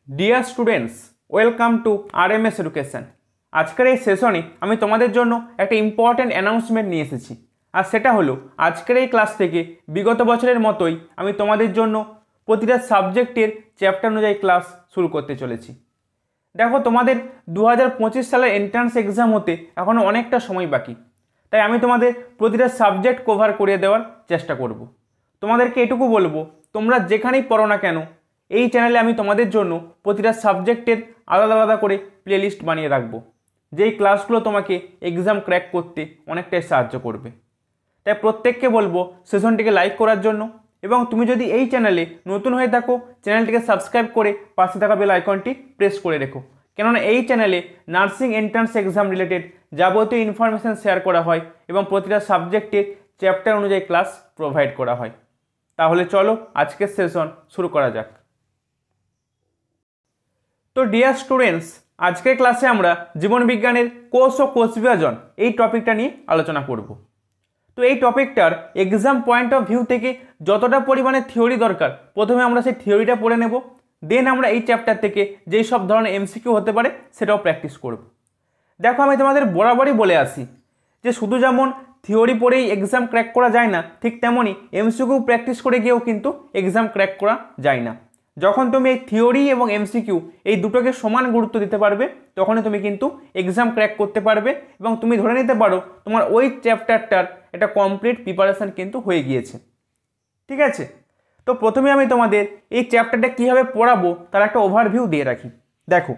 Dear students, welcome to RMS education. আজকের এই সেশনে আমি তোমাদের জন্য একটা ইম্পর্ট্যান্ট অ্যানাউন্সমেন্ট নিয়ে এসেছি, আর সেটা হলো আজকের এই ক্লাস থেকে বিগত বছরের মতোই আমি তোমাদের জন্য প্রতিটা সাবজেক্টের চ্যাপ্টার অনুযায়ী ক্লাস শুরু করতে চলেছি। দেখো, তোমাদের 2025 সালের এন্ট্রান্স এক্সাম হতে এখনও অনেকটা সময় বাকি, তাই আমি তোমাদের প্রতিটা সাবজেক্ট কভার করিয়ে দেওয়ার চেষ্টা করব। তোমাদেরকে এটুকু বলবো, তোমরা যেখানেই পড়ো না কেন, এই চ্যানেলে আমি তোমাদের জন্য প্রতিটা সাবজেক্টের আলাদা আলাদা করে প্লেলিস্ট বানিয়ে রাখবো, যেই ক্লাসগুলো তোমাকে এক্সাম ক্র্যাক করতে অনেকটাই সাহায্য করবে। তাই প্রত্যেককে বলবো সেশনটিকে লাইক করার জন্য, এবং তুমি যদি এই চ্যানেলে নতুন হয়ে থাকো চ্যানেলটিকে সাবস্ক্রাইব করে পাশে থাকা বেল আইকনটি প্রেস করে রেখো, কেননা এই চ্যানেলে নার্সিং এন্ট্রান্স এক্সাম রিলেটেড যাবতীয় ইনফরমেশান শেয়ার করা হয় এবং প্রতিটা সাবজেক্টে চ্যাপ্টার অনুযায়ী ক্লাস প্রোভাইড করা হয়। তাহলে চলো আজকের সেশন শুরু করা যাক। তো ডিয়ার স্টুডেন্টস, আজকের ক্লাসে আমরা জীবনবিজ্ঞানের কোষ ও কোষ বিভাজন এই টপিকটা নিয়ে আলোচনা করব। তো এই টপিকটার এক্সাম পয়েন্ট অফ ভিউ থেকে যতটা পরিমাণে থিওরি দরকার, প্রথমে আমরা সেই থিওরিটা পড়ে নেব, দেন আমরা এই চ্যাপ্টার থেকে যেই সব ধরনের এমসিকিউ হতে পারে সেটাও প্র্যাকটিস করব। দেখো, আমি তোমাদের বরাবরই বলে আসি যে শুধু যেমন থিওরি পড়েই এক্সাম ক্র্যাক করা যায় না, ঠিক তেমনই এমসিকিউ প্র্যাকটিস করে গিয়েও কিন্তু এক্সাম ক্র্যাক করা যায় না। যখন তুমি এই থিওরি এবং এমসিকিউ এই দুটোকে সমান গুরুত্ব দিতে পারবে, তখনই তুমি কিন্তু এক্সাম ক্র্যাক করতে পারবে এবং তুমি ধরে নিতে পারো তোমার ওই চ্যাপ্টারটার একটা কমপ্লিট প্রিপারেশান কিন্তু হয়ে গিয়েছে। ঠিক আছে, তো প্রথমে আমি তোমাদের এই চ্যাপ্টারটা কীভাবে পড়াবো তার একটা ওভারভিউ দিয়ে রাখি। দেখো,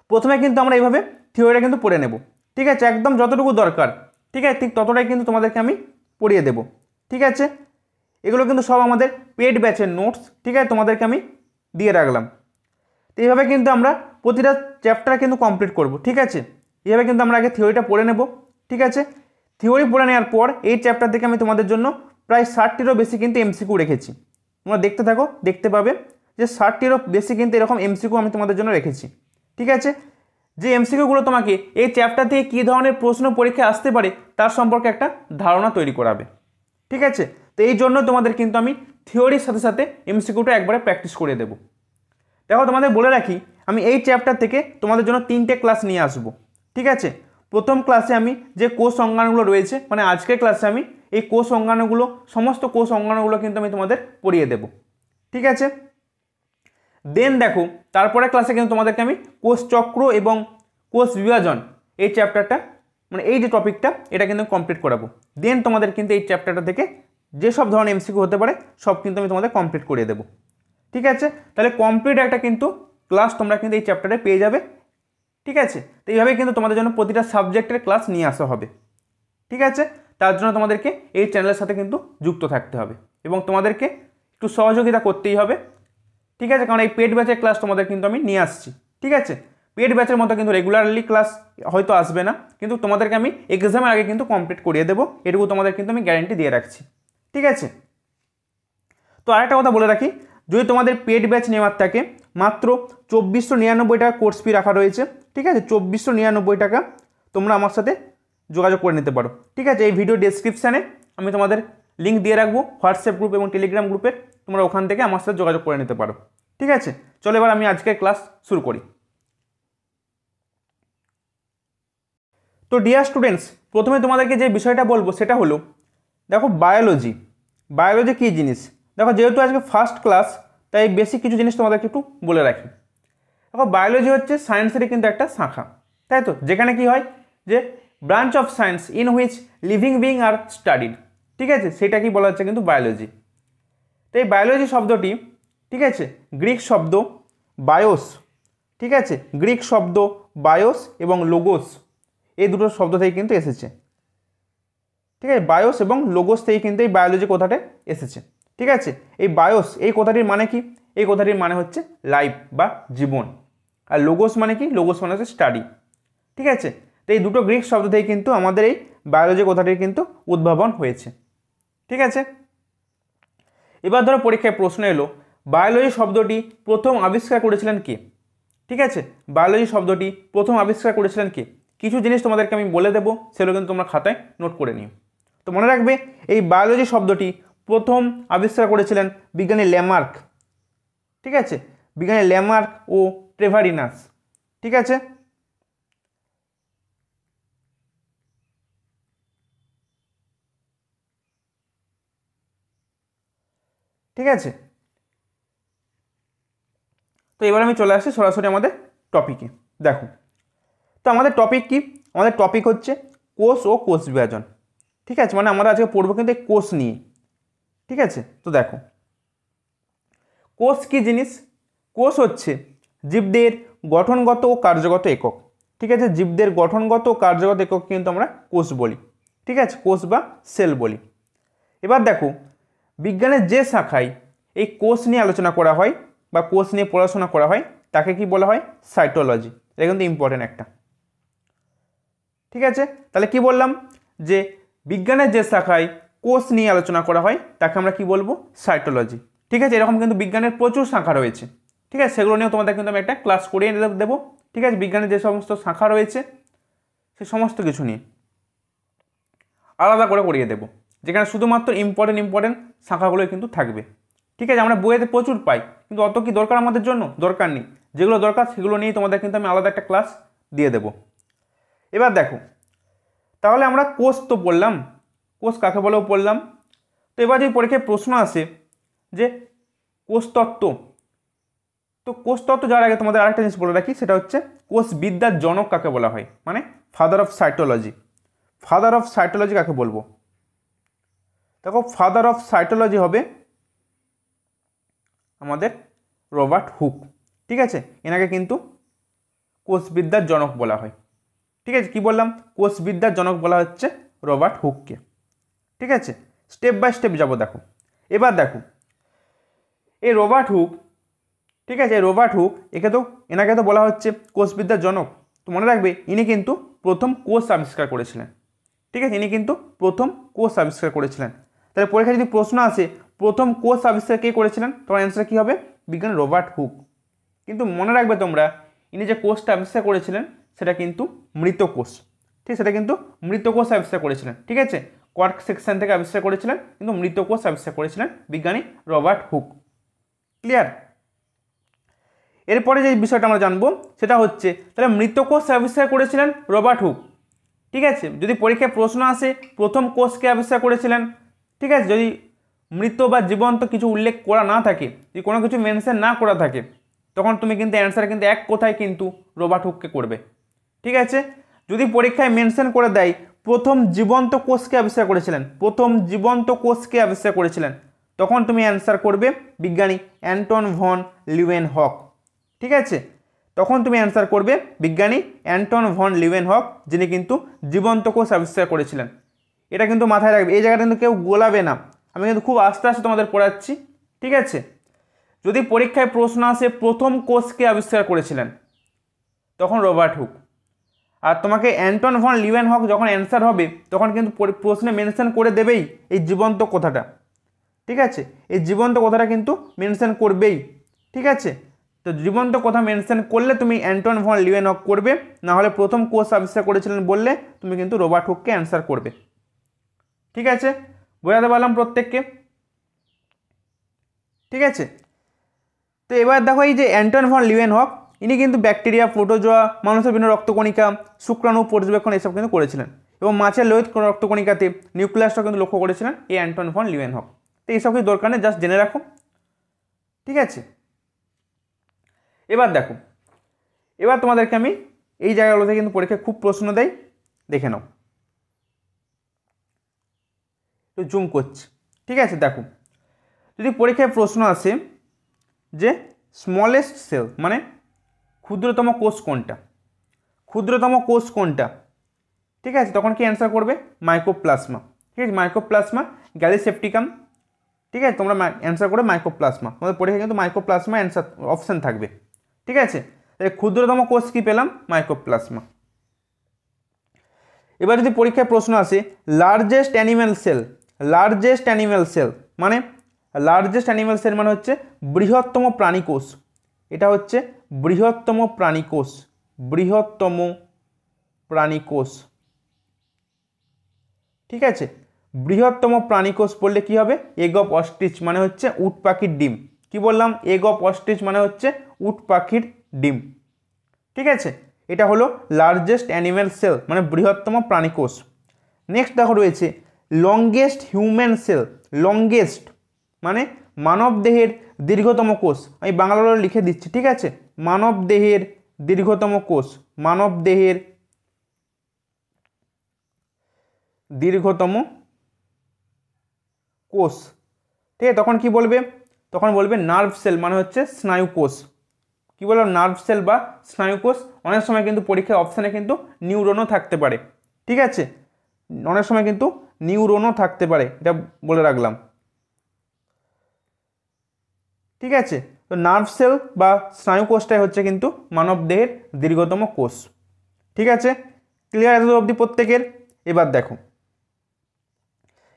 প্রথমে কিন্তু আমরা এইভাবে থিওরিটা কিন্তু পড়ে নেব। ঠিক আছে, একদম যতটুকু দরকার, ঠিক আছে, ঠিক ততটাই কিন্তু তোমাদেরকে আমি পড়িয়ে দেব। ঠিক আছে, এগুলো কিন্তু সব আমাদের পেড ব্যাচের নোটস। ঠিক আছে, তোমাদেরকে আমি দিয়ে রাখলাম। তো এইভাবে কিন্তু আমরা প্রতিটা চ্যাপ্টার কিন্তু কমপ্লিট করব। ঠিক আছে, এইভাবে কিন্তু আমরা আগে থিওরিটা পড়ে নেব। ঠিক আছে, থিওরি পড়ে নেওয়ার পর এই চ্যাপ্টার থেকে আমি তোমাদের জন্য প্রায় 60টিরও বেশি কিন্তু এমসিকিউ রেখেছি। তোমরা দেখতে থাকো, দেখতে পাবে যে 60টিরও বেশি কিন্তু এরকম এমসিকিউ আমি তোমাদের জন্য রেখেছি। ঠিক আছে, যে এমসিকিউগুলো তোমাকে এই চ্যাপ্টার থেকে কী ধরনের প্রশ্ন পরীক্ষায় আসতে পারে তার সম্পর্কে একটা ধারণা তৈরি করাবে। ঠিক আছে, তো এই জন্য তোমাদের কিন্তু আমি থিওরির সাথে সাথে এমসিকিউটা একবারে প্র্যাকটিস করে দেবো। দেখো, তোমাদের বলে রাখি, আমি এই চ্যাপ্টার থেকে তোমাদের জন্য 3টে ক্লাস নিয়ে আসবো। ঠিক আছে, প্রথম ক্লাসে আমি যে কোষ অঙ্গাণুগুলো রয়েছে, মানে আজকের ক্লাসে আমি এই কোষ অঙ্গাণুগুলো, সমস্ত কোষ অঙ্গাণুগুলো কিন্তু আমি তোমাদের পড়িয়ে দেবো। ঠিক আছে, দেন দেখো, তারপরে ক্লাসে কিন্তু তোমাদেরকে আমি কোষ চক্র এবং কোষ বিভাজন এই চ্যাপ্টারটা, মানে এই যে টপিকটা, এটা কিন্তু কমপ্লিট করাবো। দেন তোমাদের কিন্তু এই চ্যাপ্টারটা থেকে যেসব ধরনের এমসিকিউ হতে পারে সব কিন্তু আমি তোমাদের কমপ্লিট করিয়ে দেবো। ঠিক আছে, তাহলে কমপ্লিট একটা কিন্তু ক্লাস তোমরা কিন্তু এই চ্যাপ্টারে পেয়ে যাবে। ঠিক আছে, তো এইভাবেই কিন্তু তোমাদের জন্য প্রতিটা সাবজেক্টের ক্লাস নিয়ে আসা হবে। ঠিক আছে, তার জন্য তোমাদেরকে এই চ্যানেলের সাথে কিন্তু যুক্ত থাকতে হবে এবং তোমাদেরকে একটু সহযোগিতা করতেই হবে। ঠিক আছে, কারণ এই পেড ব্যাচের ক্লাস তোমাদের কিন্তু আমি নিয়ে আসছি। ঠিক আছে, পেড ব্যাচের মতো কিন্তু রেগুলারলি ক্লাস হয়তো আসবে না, কিন্তু তোমাদেরকে আমি এক্সামের আগে কিন্তু কমপ্লিট করিয়ে দেবো, এটুকু তোমাদের কিন্তু আমি গ্যারেন্টি দিয়ে রাখছি। ঠিক আছে, তো আরেকটা কথা বলে রাখি, যদি তোমাদের পেড ব্যাচ নেওয়ার থাকে, মাত্র 2499 টাকা কোর্স ফি রাখা রয়েছে। ঠিক আছে, 2499 টাকা তোমরা আমার সাথে যোগাযোগ করে নিতে পারো। ঠিক আছে, এই ভিডিও ডেসক্রিপশানে আমি তোমাদের লিঙ্ক দিয়ে রাখবো হোয়াটসঅ্যাপ গ্রুপ এবং টেলিগ্রাম গ্রুপের, তোমরা ওখান থেকে আমার সাথে যোগাযোগ করে নিতে পারো। ঠিক আছে, চলো এবার আমি আজকের ক্লাস শুরু করি। তো ডিয়ার স্টুডেন্টস, প্রথমে তোমাদেরকে যে বিষয়টা বলবো সেটা হলো, দেখো বায়োলজি। বায়োলজি কী জিনিস? দেখো, যেহেতু আজকে ফার্স্ট ক্লাস, তাই বেসিক কিছু জিনিস তোমাদেরকে একটু বলে রাখি। দেখো, বায়োলজি হচ্ছে সায়েন্সেরই কিন্তু একটা শাখা, তাই তো, যেখানে কি হয় যে branch of science in which living being are studied. ঠিক আছে, সেটা কি বলা হচ্ছে কিন্তু বায়োলজি। তো এই বায়োলজি শব্দটি, ঠিক আছে, গ্রিক শব্দ বায়োস, ঠিক আছে, গ্রিক শব্দ বায়োস এবং লোগোস, এই দুটো শব্দ থেকে কিন্তু এসেছে। ঠিক আছে, বায়োস এবং লোগোস থেকে কিন্তু এই বায়োলজি কথাটা এসেছে। ঠিক আছে, এই বায়োস এই কথাটির মানে কি? এই কথাটির মানে হচ্ছে লাইফ বা জীবন, আর লোগোস মানে কি? লোগোস মানে হচ্ছে স্টাডি। ঠিক আছে, তো এই দুটো গ্রিক শব্দ থেকে কিন্তু আমাদের এই বায়োলজি কথাটির কিন্তু উদ্ভাবন হয়েছে। ঠিক আছে, এবার ধরো পরীক্ষায় প্রশ্ন এলো, বায়োলজি শব্দটি প্রথম আবিষ্কার করেছিলেন কে? ঠিক আছে, বায়োলজি শব্দটি প্রথম আবিষ্কার করেছিলেন কে? কিছু জিনিস তোমাদেরকে আমি বলে দেবো, সেগুলো কিন্তু তোমরা খাতায় নোট করে নিও। তো মনে রাখবে, এই বায়োলজি শব্দটি প্রথম আবিষ্কার করেছিলেন বিজ্ঞানী ল্যামার্ক। ঠিক আছে, বিজ্ঞানী ল্যামার্ক ও ট্রেভারিনাস। ঠিক আছে, ঠিক আছে। তো এবার আমি চলে আসছি সরাসরি আমাদের টপিকে। দেখো, তো আমাদের টপিক কি? আমাদের টপিক হচ্ছে কোষ ও কোষ বিভাজন। ঠিক আছে, মানে আমরা আজকে পড়বো কিন্তু এই কোষ নিয়ে। ঠিক আছে, তো দেখো, কোষ কি জিনিস? কোষ হচ্ছে জীবদের গঠনগত ও কার্যগত একক। ঠিক আছে, জীবদের গঠনগত ও কার্যগত একক কিন্তু আমরা কোষ বলি। ঠিক আছে, কোষ বা সেল বলি। এবার দেখো, বিজ্ঞানের যে শাখায় এই কোষ নিয়ে আলোচনা করা হয় বা কোষ নিয়ে পড়াশোনা করা হয় তাকে কি বলা হয়? সাইটোলজি। এটা কিন্তু ইম্পর্টেন্ট একটা। ঠিক আছে, তাহলে কি বললাম? যে বিজ্ঞানের যে শাখায় কোষ নিয়ে আলোচনা করা হয় তাকে আমরা কি বলবো? সাইটোলজি। ঠিক আছে, এরকম কিন্তু বিজ্ঞানের প্রচুর শাখা রয়েছে। ঠিক আছে, সেগুলো নিয়েও তোমাদের কিন্তু আমি একটা ক্লাস করিয়ে দেবো। ঠিক আছে, বিজ্ঞানের যে সমস্ত শাখা রয়েছে সে সমস্ত কিছু নিয়ে আলাদা করে করিয়ে দেবো, যেখানে শুধুমাত্র ইম্পর্টেন্ট শাখাগুলোই কিন্তু থাকবে। ঠিক আছে, আমরা বইয়েতে প্রচুর পাই, কিন্তু অত কি দরকার আমাদের জন্য? দরকার নেই। যেগুলো দরকার সেগুলো নিয়েই তোমাদের কিন্তু আমি আলাদা একটা ক্লাস দিয়ে দেবো। এবার দেখো, তাহলে আমরা কোষ তো পড়লাম, কোষ কাকে বলেও পড়লাম। তো এবার যদি পরীক্ষায় প্রশ্ন আসে যে কোষতত্ত্ব, তো কোষতত্ত্ব যাওয়ার আগে তোমাদের আরেকটা জিনিস বলে রাখি, সেটা হচ্ছে কোষ বিদ্যার জনক কাকে বলা হয়, মানে father of cytology. Father of cytology কাকে বলবো? দেখো, ফাদার অফ সাইটোলজি হবে আমাদের রবার্ট হুক। ঠিক আছে, এনাকে কিন্তু কোষবিদ্যার জনক বলা হয়। ঠিক আছে, কি বললাম? কোষবিদ্যার জনক বলা হচ্ছে রবার্ট হুককে। ঠিক আছে, স্টেপ বাই স্টেপ যাব। দেখো, এবার দেখো, এই রবার্ট হুক, ঠিক আছে, রবার্ট হুক এনাকে তো বলা হচ্ছে কোষবিদ্যার জনক। তো মনে রাখবে, ইনি কিন্তু প্রথম কোষ আবিষ্কার করেছিলেন। ঠিক আছে, ইনি কিন্তু প্রথম কোষ আবিষ্কার করেছিলেন। তাহলে পরীক্ষায় যদি প্রশ্ন আসে প্রথম কোষ আবিষ্কার কে করেছিলেন, তোমার অ্যান্সার কী হবে? বিজ্ঞানী রবার্ট হুক। কিন্তু মনে রাখবে তোমরা, ইনি যে কোষটা আবিষ্কার করেছিলেন সেটা কিন্তু মৃত কোষ। ঠিক, সেটা কিন্তু মৃত কোষ আবিষ্কার করেছিলেন। ঠিক আছে, কোয়ার্ক সেকশন থেকে আবিষ্কার করেছিলেন, কিন্তু মৃত কোষ আবিষ্কার করেছিলেন বিজ্ঞানী রবার্ট হুক। ক্লিয়ার? এরপরে যে বিষয়টা আমরা জানবো সেটা হচ্ছে, তাহলে মৃত কোষ আবিষ্কার করেছিলেন রবার্ট হুক। ঠিক আছে, যদি পরীক্ষায় প্রশ্ন আসে প্রথম কোষকে আবিষ্কার করেছিলেন, ঠিক আছে, যদি মৃত বা জীবন্ত কিছু উল্লেখ করা না থাকে, যদি কোনো কিছু মেনশন না করা থাকে, তখন তুমি কিন্তু অ্যান্সার কিন্তু এক কথায় কিন্তু রবার্ট হুককে করবে। ঠিক আছে, যদি পরীক্ষায় মেনশন করে দেয় প্রথম জীবন্ত কোষকে আবিষ্কার করেছিলেন, প্রথম জীবন্ত কোষকে আবিষ্কার করেছিলেন, তখন তুমি অ্যান্সার করবে বিজ্ঞানী অ্যান্টন ভন লিউয়েনহক। ঠিক আছে, তখন তুমি অ্যান্সার করবে বিজ্ঞানী অ্যান্টন ভন লিউয়েনহক, যিনি কিন্তু জীবন্ত কোষ আবিষ্কার করেছিলেন। এটা কিন্তু মাথায় রাখবে, এই জায়গাটা কিন্তু কেউ গোলাবে না, আমি কিন্তু খুব আস্তে আস্তে তোমাদের পড়াচ্ছি। ঠিক আছে, যদি পরীক্ষায় প্রশ্ন আসে প্রথম কোষকে আবিষ্কার করেছিলেন, তখন রবার্ট হুক। আর তোমাকে অ্যান্টন ভন লিউয়েনহক যখন অ্যান্সার হবে তখন কিন্তু প্রশ্নে মেনশন করে দেবেই এই জীবন্ত কথাটা। ঠিক আছে, এই জীবন্ত কথাটা কিন্তু মেনশন করবেই। ঠিক আছে, তো জীবন্ত কথা মেনশন করলে তুমি অ্যান্টন ভন লিউয়েনহক করবে, না হলে প্রথম কোষ আবিষ্কার করেছিলেন বললে তুমি কিন্তু রবার্ট হুককে অ্যান্সার করবে। ঠিক আছে, বোঝাতে পারলাম প্রত্যেককে? ঠিক আছে, তো এবার দেখো, এই যে অ্যান্টন ভন লিউয়েনহক, ইনি কিন্তু ব্যাকটেরিয়া, প্রোটোজোয়া, মানুষের বিভিন্ন রক্তকণিকা, শুক্রাণু পর্যবেক্ষণ এসব কিন্তু করেছিলেন, এবং মাছের লোহিত রক্তকণিকাতে নিউক্লিয়াসটা কিন্তু লক্ষ্য করেছিলেন এই অ্যান্টন ভন লিউয়েনহক। তো এইসব কিছু দরকার নেই, জাস্ট জেনে রাখো। ঠিক আছে, এবার দেখো, এবার তোমাদেরকে আমি এই জায়গাগুলোতে কিন্তু পরীক্ষায় খুব প্রশ্ন দেয়, দেখে নাও। তো জুম করছি। ঠিক আছে, দেখো, যদি পরীক্ষায় প্রশ্ন আসে যে স্মলেস্ট সেল মানে ক্ষুদ্রতম কোষ কোনটা, ক্ষুদ্রতম কোষ কোনটা, ঠিক আছে, তখন কি অ্যান্সার করবে? মাইক্রোপ্লাজমা। ঠিক আছে, মাইক্রোপ্লাজমা গ্যালিসেপ্টিকাম। ঠিক আছে, তোমরা অ্যান্সার করে মাইক্রোপ্লাজমা, তোমাদের পরীক্ষায় কিন্তু মাইক্রোপ্লাজমা অ্যান্সার অপশান থাকবে। ঠিক আছে, তাহলে ক্ষুদ্রতম কোষ কি পেলাম? মাইক্রোপ্লাজমা। এবার যদি পরীক্ষায় প্রশ্ন আসে largest animal cell, largest animal cell মানে, লার্জেস্ট অ্যানিম্যাল সেল মানে হচ্ছে বৃহত্তম প্রাণীকোষ। এটা হচ্ছে বৃহত্তম প্রাণীকোষ, বৃহত্তম প্রাণীকোষ। ঠিক আছে, বৃহত্তম প্রাণীকোষ বললে কি হবে? এগ অফ অস্ট্রিচ মানে হচ্ছে উট পাখির ডিম। কি বললাম? এগ অফ অস্ট্রিচ মানে হচ্ছে উট পাখির ডিম। ঠিক আছে, এটা হলো লার্জেস্ট অ্যানিম্যাল সেল মানে বৃহত্তম প্রাণীকোষ। নেক্সট দেখো রয়েছে লংগেস্ট হিউম্যান সেল। লংগেস্ট মানে মানব দেহের দীর্ঘতম কোষ, আমি বাংলায় লিখে দিচ্ছি। ঠিক আছে, মানব দেহের দীর্ঘতম কোষ, মানব দেহের দীর্ঘতম কোষ। ঠিক আছে, তখন কি বলবে? তখন বলবে নার্ভ সেল মানে হচ্ছে স্নায়ু কোষ। কি বলবো? নার্ভ সেল বা স্নায়ু কোষ। অনেক সময় কিন্তু পরীক্ষার অপশানে কিন্তু নিউরনও থাকতে পারে। ঠিক আছে, অনেক সময় কিন্তু নিউরনও থাকতে পারে, এটা বলে রাখলাম। ঠিক আছে, তো নার্ভ সেল বা স্নায়ু কোষটাই হচ্ছে কিন্তু মানব দেহের দীর্ঘতম কোষ। ঠিক আছে, ক্লিয়ার এত অবধি প্রত্যেকের? এবার দেখো,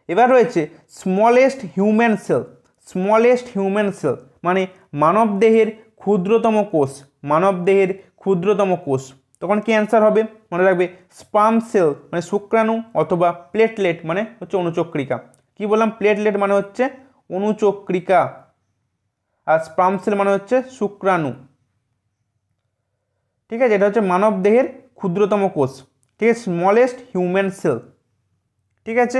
এবার রয়েছে smallest human sell. Smallest human sell মানে মানব দেহের ক্ষুদ্রতম কোষ, মানব দেহের ক্ষুদ্রতম কোষ। তখন কি অ্যান্সার হবে? মনে রাখবে স্পার্ম সেল মানে শুক্রাণু, অথবা প্লেটলেট মানে হচ্ছে অণুচক্রিকা। কি বললাম? প্লেটলেট মানে হচ্ছে অণুচক্রিকা, আর স্পার্ম সেল মানে হচ্ছে শুক্রাণু। ঠিক আছে, এটা হচ্ছে মানব দেহের ক্ষুদ্রতম কোষ। ঠিক আছে, স্মলেস্ট হিউম্যান সেল। ঠিক আছে,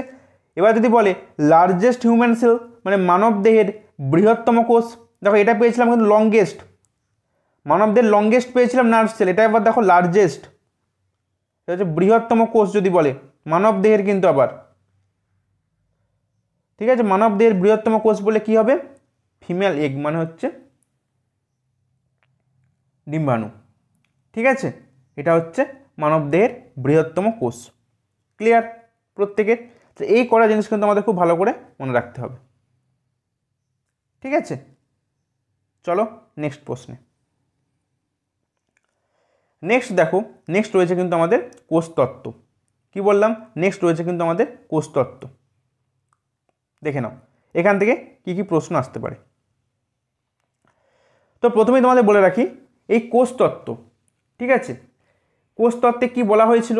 এবার যদি বলে লার্জেস্ট হিউম্যান সেল মানে মানব দেহের বৃহত্তম কোষ, দেখো এটা পেয়েছিলাম কিন্তু লংগেস্ট, মানবদের লংগেস্ট পেয়েছিলাম নার্ভ সেল, এটা এবার দেখো লার্জেস্ট, এটা হচ্ছে বৃহত্তম কোষ যদি বলে মানব দেহের কিন্তু আবার। ঠিক আছে, মানব দেহের বৃহত্তম কোষ বলে কি হবে? ফিমেল এগ মানে হচ্ছে ডিম্বাণু। ঠিক আছে, এটা হচ্ছে মানব দেহের বৃহত্তম কোষ। ক্লিয়ার প্রত্যেকের? তো এই কটা জিনিস কিন্তু আমাদের খুব ভালো করে মনে রাখতে হবে। ঠিক আছে, চলো নেক্সট প্রশ্নে। নেক্সট দেখো, নেক্সট রয়েছে কিন্তু আমাদের কোষতত্ত্ব। কি বললাম? নেক্সট রয়েছে কিন্তু আমাদের কোষতত্ত্ব। দেখে নাও এখান থেকে কি কি প্রশ্ন আসতে পারে। তো প্রথমেই তোমাদের বলে রাখি এই কোষতত্ত্ব। ঠিক আছে, কোষতত্ত্বে কি বলা হয়েছিল?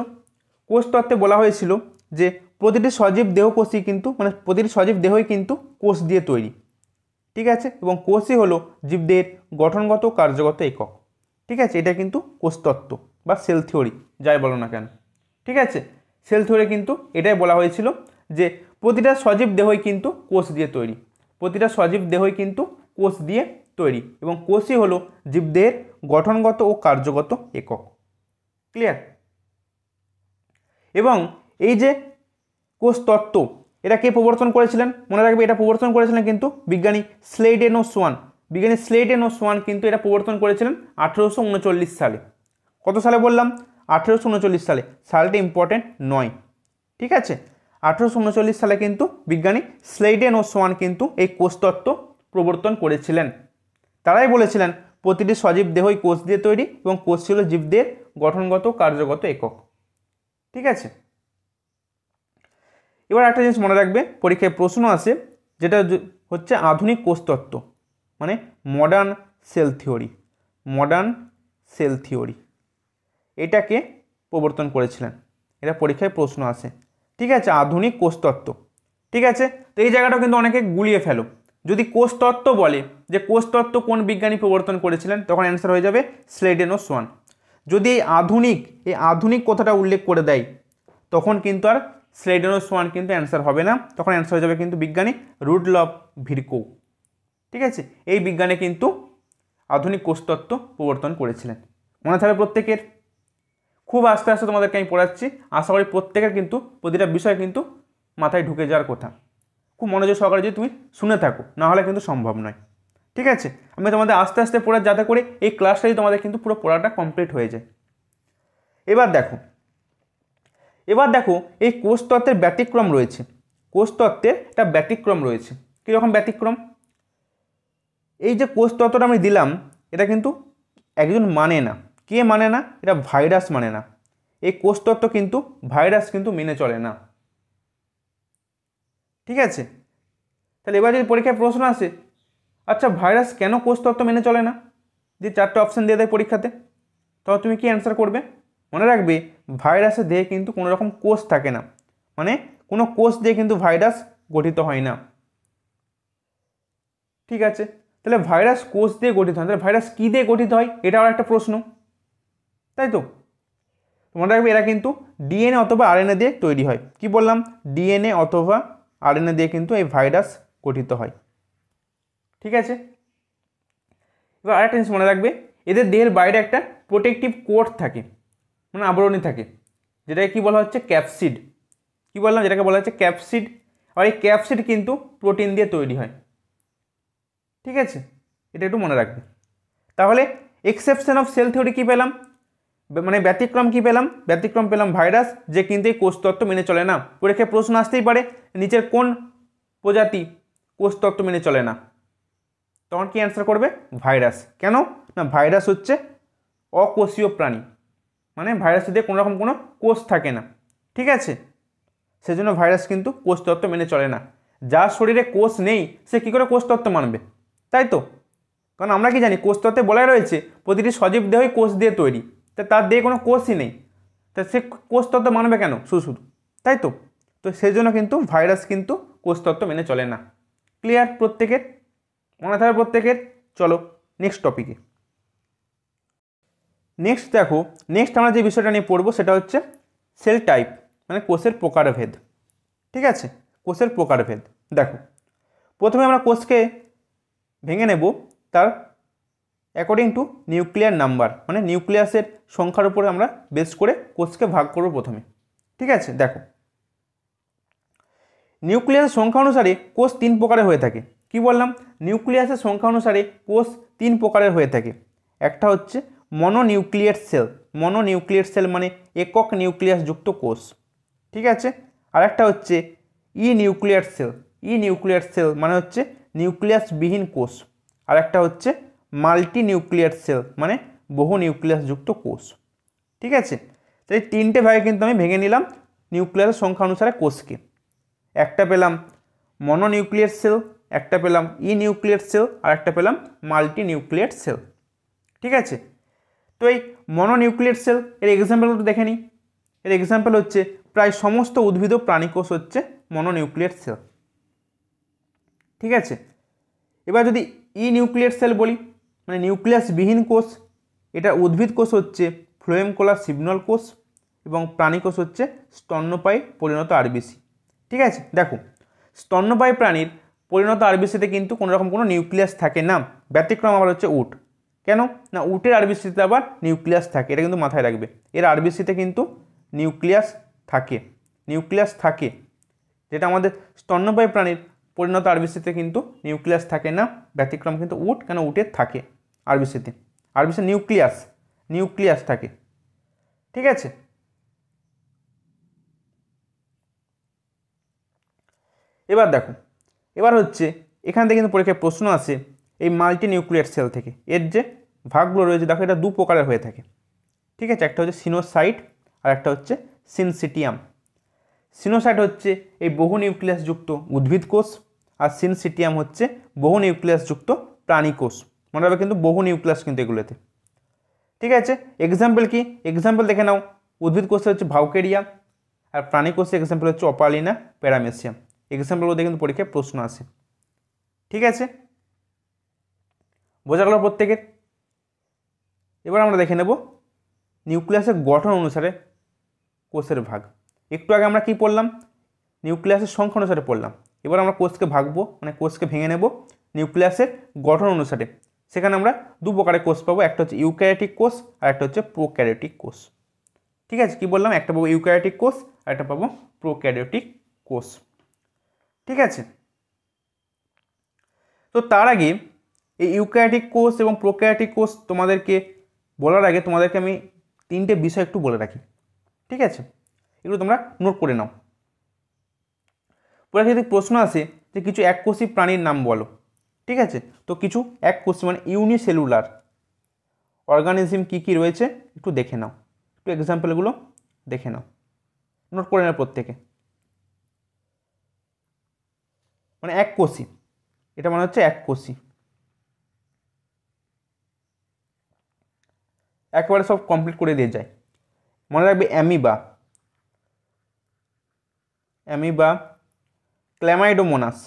কোষতত্ত্বে বলা হয়েছিল যে প্রতিটি সজীব দেহকোষই কিন্তু মানে প্রতিটি সজীব দেহই কিন্তু কোষ দিয়ে তৈরি। ঠিক আছে, এবং কোষই হলো জীবদেহের গঠনগত কার্যগত একক। ঠিক আছে, এটা কিন্তু কোষতত্ত্ব বা সেল থিওরি যাই বলো না কেন। ঠিক আছে, সেল থিওরি কিন্তু এটাই বলা হয়েছিল যে প্রতিটা সজীব দেহই কিন্তু কোষ দিয়ে তৈরি, প্রতিটা সজীব দেহই কিন্তু কোষ দিয়ে তৈরি, এবং কোষই হলো জীবদেহের গঠনগত ও কার্যগত একক। ক্লিয়ার? এবং এই যে কোষতত্ত্ব এটা কে প্রবর্তন করেছিলেন? মনে রাখবে এটা প্রবর্তন করেছিলেন কিন্তু বিজ্ঞানী স্লেইডেনওয়ান। বিজ্ঞানী স্লেইডেনওয়ান কিন্তু এটা প্রবর্তন করেছিলেন 1839 সালে। কত সালে বললাম? 1839 সালে। সালটা ইম্পর্টেন্ট নয়। ঠিক আছে, 1839 সালে কিন্তু বিজ্ঞানী স্লেইডেনওয়ান কিন্তু এই কোষতত্ত্ব প্রবর্তন করেছিলেন। তারাই বলেছিলেন প্রতিটি সজীব দেহই কোষ দিয়ে তৈরি এবং কোষ ছিল জীবদের গঠনগত কার্যগত একক। ঠিক আছে, এবার একটা জিনিস মনে রাখবে, পরীক্ষায় প্রশ্ন আসে যেটা হচ্ছে আধুনিক কোষতত্ত্ব মানে modern cell theory. Modern cell theory এটাকে প্রবর্তন করেছিলেন, এটা পরীক্ষায় প্রশ্ন আসে। ঠিক আছে, আধুনিক কোষতত্ত্ব। ঠিক আছে, তো এই জায়গাটা কিন্তু অনেকে গুলিয়ে ফেলো। যদি কোষতত্ত্ব বলে যে কোষতত্ত্ব কোন বিজ্ঞানী প্রবর্তন করেছিলেন, তখন অ্যান্সার হয়ে যাবে স্লেইডেনওয়ান। যদি এই আধুনিক কথাটা উল্লেখ করে দেয়, তখন কিন্তু আর স্লেইডেনওয়ান কিন্তু অ্যান্সার হবে না, তখন অ্যান্সার হয়ে যাবে কিন্তু বিজ্ঞানী রুডলফ ভিরকৌ। ঠিক আছে, এই বিজ্ঞানী কিন্তু আধুনিক কোষতত্ত্ব প্রবর্তন করেছিলেন। মনে থাকবে প্রত্যেকের? খুব আস্তে আস্তে তোমাদেরকে আমি পড়াচ্ছি, আশা করি প্রত্যেকের কিন্তু প্রতিটা বিষয় কিন্তু মাথায় ঢুকে যাওয়ার কথা। খুব মনোযোগ সহকারে যদি তুমি শুনে থাকো, না হলে কিন্তু সম্ভব নয়। ঠিক আছে, আমি তোমাদের আস্তে আস্তে পড়ে যাতে করে এই ক্লাসটাই তোমাদের কিন্তু পুরো পড়াটা কমপ্লিট হয়ে যায়। এবার দেখো এই কোষতত্ত্বের ব্যতিক্রম রয়েছে। কোষতত্ত্বের একটা ব্যতিক্রম রয়েছে। কীরকম ব্যতিক্রম? এই যে কোষতত্ত্বটা আমি দিলাম, এটা কিন্তু একজন মানে না। কে মানে না? এটা ভাইরাস মানে না। এই কোষতত্ত্ব কিন্তু ভাইরাস কিন্তু মেনে চলে না। ঠিক আছে, তাহলে এবার যদি পরীক্ষায় প্রশ্ন আসে, আচ্ছা ভাইরাস কেন কোষতত্ত্ব মেনে চলে না, যে 4টে অপশান দিয়ে দেয় পরীক্ষাতে, তখন তুমি কি অ্যান্সার করবে? মনে রাখবে ভাইরাসের দেহে কিন্তু কোনো রকম কোষ থাকে না, মানে কোনো কোষ দিয়ে কিন্তু ভাইরাস গঠিত হয় না। ঠিক আছে, তাহলে ভাইরাস কোষ দিয়ে গঠিত হয়, তাহলে ভাইরাস কী দিয়ে গঠিত হয়, এটাও একটা প্রশ্ন, তাই তো। মনে রাখবে এরা কিন্তু ডিএনএ অথবা আরএনএ দিয়ে তৈরি হয়। কি বললাম, ডিএনএ অথবা আরএনএ দিয়ে কিন্তু এই ভাইরাস গঠিত হয়। ঠিক আছে, এবার আরেকটা জিনিস মনে রাখবে, এদের দেহের বাইরে একটা প্রোটেক্টিভ কোট থাকে, মানে আবরণী থাকে, যেটাকে কি বলা হচ্ছে ক্যাপসিড। কি বললাম, যেটাকে বলা হচ্ছে ক্যাপসিড। আর এই ক্যাপসিড কিন্তু প্রোটিন দিয়ে তৈরি হয়। ঠিক আছে, এটা একটু মনে রাখবে। তাহলে এক্সেপশন অফ সেল থিওরি কী পেলাম, মানে ব্যতিক্রম কী পেলাম, ব্যতিক্রম পেলাম ভাইরাস, যে কিন্তু এই কোষতত্ত্ব মেনে চলে না। পরীক্ষায় প্রশ্ন আসতেই পারে, নিচের কোন প্রজাতি কোষতত্ত্ব মেনে চলে না, তখন কি অ্যান্সার করবে, ভাইরাস। কেন না, ভাইরাস হচ্ছে অকোষীয় প্রাণী, মানে ভাইরাসের কোনো রকম কোনো কোষ থাকে না। ঠিক আছে, সেজন্য ভাইরাস কিন্তু কোষতত্ত্ব মেনে চলে না। যার শরীরে কোষ নেই সে কী করে কোষতত্ত্ব মানবে, তাই তো। কারণ আমরা কি জানি, কোষতত্ত্বে বলাই রয়েছে প্রতিটি সজীব দেহই কোষ দিয়ে তৈরি, তা তার দেহে কোনো কোষই নেই, তা সে কোষতত্ত্ব মানবে কেন শুধু, তাই তো। তো সেই জন্য কিন্তু ভাইরাস কিন্তু কোষতত্ত্ব মেনে চলে না। ক্লিয়ার প্রত্যেকের, মনে থাকবে প্রত্যেকের। চলো নেক্সট টপিকে। নেক্সট দেখো, নেক্সট আমরা যে বিষয়টা নিয়ে পড়বো সেটা হচ্ছে সেল টাইপ, মানে কোষের প্রকারভেদ। ঠিক আছে, কোষের প্রকারভেদ। দেখো, প্রথমে আমরা কোষকে ভেঙে নেব তার অ্যাকর্ডিং টু নিউক্লিয়ার নাম্বার, মানে নিউক্লিয়াসের সংখ্যার উপরে আমরা বেস করে কোষকে ভাগ করব প্রথমে। ঠিক আছে, দেখো নিউক্লিয়াসের সংখ্যা অনুসারে কোষ 3 প্রকারের হয়ে থাকে। কি বললাম, নিউক্লিয়াসের সংখ্যা অনুসারে কোষ 3 প্রকারের হয়ে থাকে। একটা হচ্ছে মনোনিউক্লিয়েট সেল, মনোনিউক্লিয়েট সেল মানে একক নিউক্লিয়াস যুক্ত কোষ। ঠিক আছে, আর একটা হচ্ছে ই নিউক্লিয়ার সেল, ই নিউক্লিয়ার সেল মানে হচ্ছে নিউক্লিয়াসবিহীন কোষ। আর একটা হচ্ছে মাল্টি নিউক্লিয়ার সেল মানে বহু নিউক্লিয়াস যুক্ত কোষ। ঠিক আছে, তো এই 3টে ভাগে কিন্তু আমি ভেঙে নিলাম নিউক্লিয়াসের সংখ্যা অনুসারে কোষকে। একটা পেলাম মনোনিউক্লিয়ার সেল, একটা পেলাম ই নিউক্লিয়ার সেল, আর একটা পেলাম মাল্টি নিউক্লিয়ার সেল। ঠিক আছে, তো এই মনোনিউক্লিয়ার সেল এর এক্সাম্পলটা দেখে নিই। এর এক্সাম্পল হচ্ছে প্রায় সমস্ত উদ্ভিদ ও প্রাণী কোষ হচ্ছে মনোনিউক্লিয়ার সেল। ঠিক আছে, এবার যদি ই নিউক্লিয়ার সেল বলি, মানে নিউক্লিয়াসবিহীন কোষ, এটা উদ্ভিদ কোষ হচ্ছে ফ্লোয়েম কোলা সিগন্যাল কোষ, এবং প্রাণী কোষ হচ্ছে স্তন্যপায়ী পরিণত আরবিসি। ঠিক আছে, দেখো স্তন্যপায়ী প্রাণীর পরিণত আরবিসিতে কিন্তু কোনো রকম কোনো নিউক্লিয়াস থাকে না, ব্যতিক্রম আবার হচ্ছে উট। কেন না, উটের আরবিসিতে আবার নিউক্লিয়াস থাকে, এটা কিন্তু মাথায় রাখবে। এর আরবিসিতে কিন্তু নিউক্লিয়াস থাকে, নিউক্লিয়াস থাকে, যেটা আমাদের স্তন্যপায়ী প্রাণীর পরিণত আরবিসিতে কিন্তু নিউক্লিয়াস থাকে না, ব্যতিক্রম কিন্তু উট। কেন, উটের থাকে আরবিসিতে, আরবিসি নিউক্লিয়াস, নিউক্লিয়াস থাকে। ঠিক আছে, এবার দেখো, এবার হচ্ছে এখান থেকে কিন্তু পরীক্ষায় প্রশ্ন আসে এই মাল্টি নিউক্লিয়ার সেল থেকে। এর যে ভাগগুলো রয়েছে দেখো, এটা 2 প্রকারের হয়ে থাকে। ঠিক আছে, একটা হচ্ছে সিনোসাইট আর একটা হচ্ছে সিনসিটিয়াম। সিনোসাইট হচ্ছে এই বহু নিউক্লিয়াস যুক্ত উদ্ভিদ কোষ, আর সিনসিটিয়াম হচ্ছে বহু নিউক্লিয়াস যুক্ত প্রাণী কোষ। মনে রাখবে কিন্তু বহু নিউক্লিয়াস কিন্তু এগুলোতে। ঠিক আছে, এক্সাম্পল কি, এক্সাম্পল দেখে নাও। উদ্ভিদ কোষে হচ্ছে ভাউকেরিয়া, আর প্রাণী কোষে এক্সাম্পল হচ্ছে অপালিনা প্যারামেসিয়াম। এক্সাম্পলগুলো দেখে কিন্তু পরীক্ষায় প্রশ্ন আসে। ঠিক আছে, বোঝা গেল প্রত্যেকের। এবার আমরা দেখে নেব নিউক্লিয়াসের গঠন অনুসারে কোষের ভাগ। একটু আগে আমরা কি পড়লাম, নিউক্লিয়াসের সংখ্যা অনুসারে পড়লাম। এবার আমরা কোষকে ভাগবো, মানে কোষকে ভেঙে নেব নিউক্লিয়াসের গঠন অনুসারে। সেখানে আমরা 2 প্রকারের কোষ পাবো, একটা হচ্ছে ইউক্যারিওটিক কোষ আর একটা হচ্ছে প্রোক্যারিওটিক কোষ। ঠিক আছে, কি বললাম, একটা পাবো ইউক্যারিওটিক কোষ আর একটা পাবো প্রোক্যারিওটিক কোষ। ঠিক আছে, তো তার আগে এই ইউক্যারিওটিক কোষ এবং প্রোক্যারিওটিক কোষ তোমাদেরকে বলার আগে তোমাদেরকে আমি 3টে বিষয় একটু বলে রাখি। ঠিক আছে, এগুলো তোমরা নোট করে নাও। পরে যদি প্রশ্ন আসে যে কিছু এককোষী প্রাণীর নাম বলো। ঠিক আছে, তো কিছু এককোষী মানে ইউনিসেলুলার অর্গানিজম কী কী রয়েছে একটু দেখে নাও, একটু এক্সাম্পলগুলো দেখে নাও, নোট করে নাও প্রত্যেকে। মানে এককোষী, এটা মানে হচ্ছে এককোষী, একেবারে সব কমপ্লিট করে দিয়ে যায়। মনে রাখবে অ্যামিবা, অ্যামিবা, ক্ল্যামাইডোমোনাস,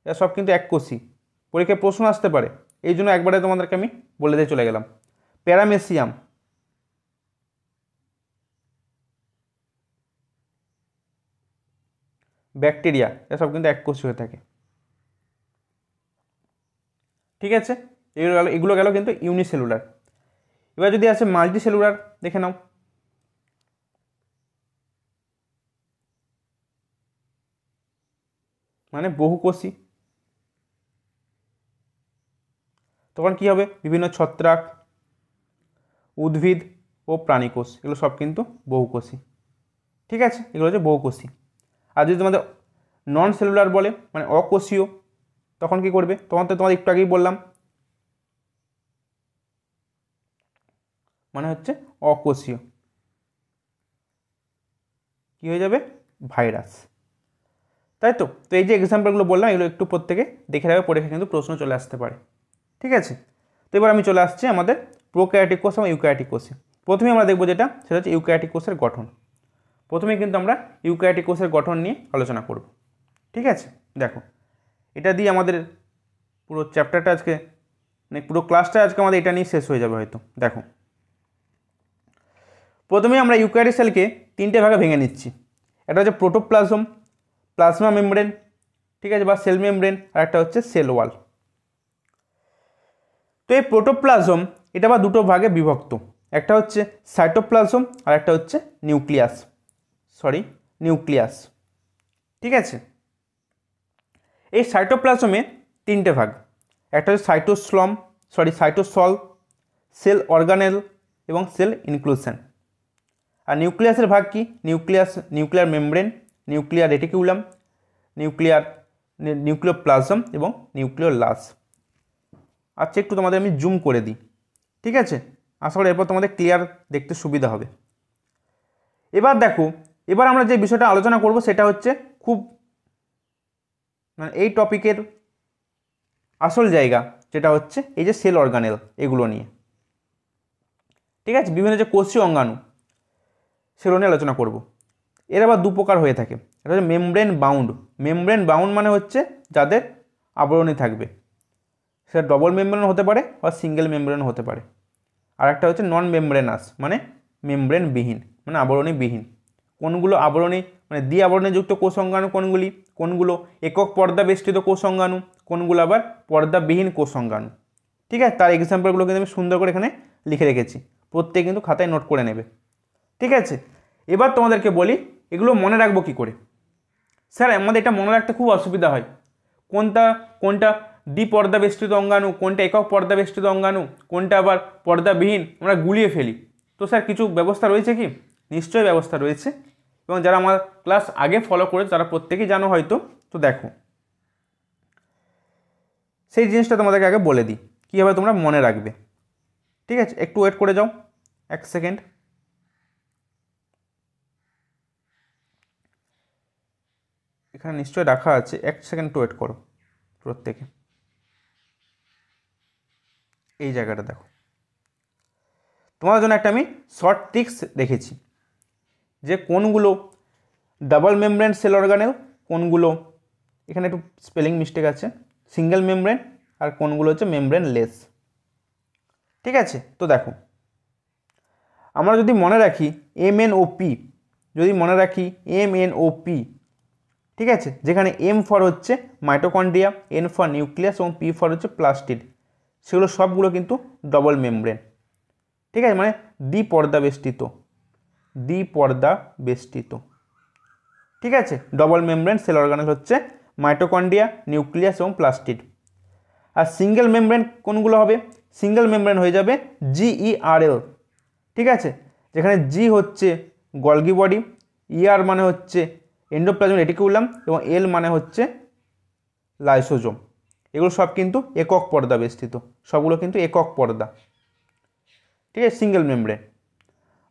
এরা সব কিন্তু এককোষী, পরীক্ষায় প্রশ্ন আসতে পারে, এই জন্য একবারে তোমাদেরকে আমি বলে দিয়ে চলে গেলাম। প্যারামেসিয়াম, ব্যাকটেরিয়া, এসব কিন্তু এককোষী হয়ে থাকে। ঠিক আছে, এগুলো গেল কিন্তু ইউনিসেলুলার। এবার যদি আসে মাল্টি সেলুলার, দেখে নাও। মানে বহুকোষী। তখন কি হবে, বিভিন্ন ছত্রাক, উদ্ভিদ ও প্রাণীকোষ, এগুলো সব কিন্তু বহুকোষী। ঠিক আছে, এগুলো হচ্ছে বহুকোষী। আর যদি তোমাদের নন সেলুলার বলে, মানে অকোষীয়, তখন কি করবে, তখন তো তোমাদের একটু আগেই বললাম, মানে হচ্ছে অকোষীয়। কি হয়ে যাবে, ভাইরাস। তাই তো। তো এই যে এক্সাম্পলগুলো বললাম, এগুলো একটু প্রত্যেকে দেখে রাখবে, পরীক্ষায় কিন্তু প্রশ্ন চলে আসতে পারে। ঠিক আছে, তো এবার আমি চলে আসছি আমাদের প্রোক্যারিওটিক কোষ এবং ইউক্যারিওটিক কোষে। প্রথমে আমরা দেখবো যেটা, সেটা হচ্ছে ইউক্যারিওটিক কোষের গঠন। প্রথমে কিন্তু আমরা ইউক্যারিওটিক কোষের গঠন নিয়ে আলোচনা করব। ঠিক আছে, দেখো, এটা দিয়ে আমাদের পুরো চ্যাপ্টারটা আজকে, মানে পুরো ক্লাসটা আজকে আমাদের এটা নিয়ে শেষ হয়ে যাবে হয়তো। দেখো, প্রথমে আমরা ইউক্যারিওটিক সেলকে তিনটে ভাগে ভেঙে নিচ্ছি। একটা হচ্ছে প্রোটোপ্লাজম, প্লাজমা মেমব্রেন, ঠিক আছে, বা সেল মেমব্রেন, আর একটা হচ্ছে সেল ওয়াল। তো এই প্রোটোপ্লাজম এটা আবার দুটো ভাগে বিভক্ত, একটা হচ্ছে সাইটোপ্লাজম আর একটা হচ্ছে নিউক্লিয়াস। ঠিক আছে, এই সাইটোপ্লাজমে তিনটে ভাগ, একটা হচ্ছে সাইটোসল, সেল অর্গানেল এবং সেল ইনক্লুশন। আর নিউক্লিয়াসের ভাগ কি, nuclear membrane, nuclear reticulum, nucleoplasm এবং নিউক্লিওলাস। আচ্ছা, একটু তোমাদের আমি জুম করে দিই। ঠিক আছে, আশা করি এরপর তোমাদের ক্লিয়ার দেখতে সুবিধা হবে। এবার দেখো, এবার আমরা যে বিষয়টা আলোচনা করব সেটা হচ্ছে খুব, মানে এই টপিকের আসল জায়গা, যেটা হচ্ছে এই যে সেল অর্গানেল, এগুলো নিয়ে। ঠিক আছে, বিভিন্ন যে কোষীয় অঙ্গাণু, সেগুলো নিয়ে আলোচনা করব। এর আবার দু প্রকার হয়ে থাকে, এটা হচ্ছে মেমব্রেন বাউন্ড মানে হচ্ছে যাদের আবরণী থাকবে, সেটা ডবল মেমব্রেন হতে পারে বা সিঙ্গেল মেমব্রেন হতে পারে। আর একটা হচ্ছে নন মেমব্রেনাস, মানে মেমব্রেনবিহীন, মানে আবরণীবিহীন। কোনগুলো আবরণী, মানে দ্বি আবরণীযুক্ত কোষ অঙ্গাণু কোনগুলো একক পর্দা বেষ্টিত কোষ অঙ্গাণু, কোনগুলো আবার পর্দাবিহীন কোষ অঙ্গাণু। ঠিক আছে, তার এক্সাম্পলগুলো কিন্তু আমি সুন্দর করে এখানে লিখে রেখেছি, প্রত্যেকে কিন্তু খাতায় নোট করে নেবে। ঠিক আছে, এবার তোমাদেরকে বলি এগুলো মনে রাখবো কী করে। স্যার, আমাদের এটা মনে রাখতে খুব অসুবিধা হয়, কোনটা দ্বিপর্দা বেষ্টিত অঙ্গাণু, কোনটা একক পর্দা বেষ্টিত অঙ্গাণু, কোনটা আবার পর্দাবিহীন, আমরা গুলিয়ে ফেলি। তো স্যার, কিছু ব্যবস্থা রয়েছে কি? নিশ্চয়ই ব্যবস্থা রয়েছে, এবং যারা আমার ক্লাস আগে ফলো করে তারা প্রত্যেকেই জানো হয়তো। তো দেখো, সেই জিনিসটা তোমাদেরকে আগে বলে দিই, কীভাবে তোমরা মনে রাখবে। ঠিক আছে, একটু ওয়েট করে যাও, 1 সেকেন্ড। এখানে নিশ্চয়ই রাখা আছে, 1 সেকেন্ড ওয়েট করো প্রত্যেকে। এই জায়গাটা দেখো, তোমাদের জন্য একটা আমি শর্ট ট্রিক্স দেখেছি, যে কোনগুলো ডাবল মেমব্রেন সেল অর্গানেল, কোনগুলো, এখানে একটু স্পেলিং মিস্টেক আছে, সিঙ্গেল মেমব্রেন, আর কোনগুলো হচ্ছে মেমব্রেন লেস। ঠিক আছে, তো দেখো, আমরা যদি মনে রাখি MNOP, ঠিক আছে, যেখানে M ফর হচ্ছে মাইটোকন্ড্রিয়া, N ফর নিউক্লিয়াস এবং P ফর হচ্ছে প্লাস্টিড, সেগুলো সবগুলো কিন্তু ডবল মেমব্রেন। ঠিক আছে, মানে দ্বিপর্দা বেষ্টিত। ঠিক আছে, ডবল মেমব্রেন সেল অর্গানেল হচ্ছে মাইটোকন্ড্রিয়া, নিউক্লিয়াস এবং প্লাস্টিড। আর সিঙ্গেল মেমব্রেন কোনগুলো হবে? সিঙ্গেল মেমব্রেন হয়ে যাবে GERL। ঠিক আছে, যেখানে G হচ্ছে গলগি বডি, ER মানে হচ্ছে এন্ডোপ্লাজমিক রেটিকুলাম এবং L মানে হচ্ছে লাইসোজোম। এগুলো সব কিন্তু একক পর্দা বেষ্টিত, সবগুলো কিন্তু একক পর্দা। ঠিক আছে, সিঙ্গেল মেমব্রেন।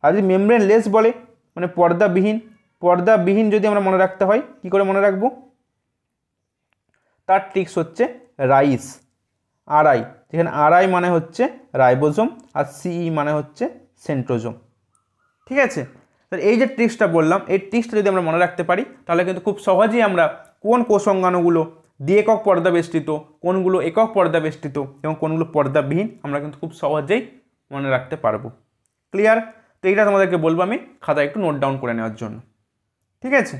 আর যদি মেমব্রেন লেস বলে, মানে পর্দাবিহীন যদি আমরা মনে রাখতে হয়, কি করে মনে রাখবো? তার ট্রিক্স হচ্ছে RI, যেখানে RI মানে হচ্ছে রাইবোজোম আর CE মানে হচ্ছে সেন্ট্রোজোম। ঠিক আছে, তাহলে এই যে ট্রিক্সটা বললাম, এই ট্রিক্সটা যদি আমরা মনে রাখতে পারি, তাহলে কিন্তু খুব সহজেই আমরা কোন কোষ অঙ্গাণুগুলো দ্বি-একক পর্দা বেষ্টিত, কোনগুলো একক পর্দা বেষ্টিত এবং কোনগুলো পর্দাবিহীন আমরা কিন্তু খুব সহজেই মনে রাখতে পারবো। ক্লিয়ার? তো এইটা তোমাদেরকে বলবো আমি খাতায় একটু নোট ডাউন করে নেওয়ার জন্য। ঠিক আছে,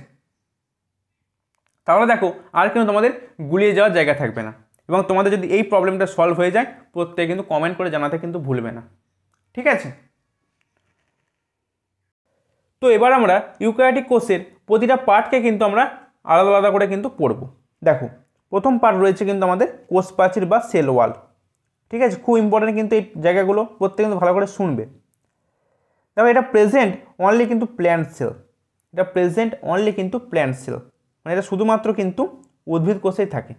তাহলে দেখো আর কিন্তু তোমাদের গুলিয়ে যাওয়ার জায়গা থাকবে না, এবং তোমাদের যদি এই প্রবলেমটা সলভ হয়ে যায় প্রত্যেকে কিন্তু কমেন্ট করে জানাতে কিন্তু ভুলবে না। ঠিক আছে, তো এবার আমরা ইউক্যারিওটিক কোষের প্রতিটা পার্টকে কিন্তু আমরা আলাদা আলাদা করে কিন্তু পড়ব। দেখো প্রথম পার্ট রয়েছে কিন্তু আমাদের কোষ প্রাচীর বা সেল ওয়াল। ঠিক আছে, খুব ইম্পর্টেন্ট কিন্তু এই জায়গাগুলো প্রত্যেকে কিন্তু ভালো করে শুনবে। দেখো এটা প্রেজেন্ট অনলি কিন্তু প্ল্যান্ট সেল, এটা প্রেজেন্ট অনলি কিন্তু প্ল্যান্ট সেল, মানে এটা শুধুমাত্র কিন্তু উদ্ভিদ কোষেই থাকে।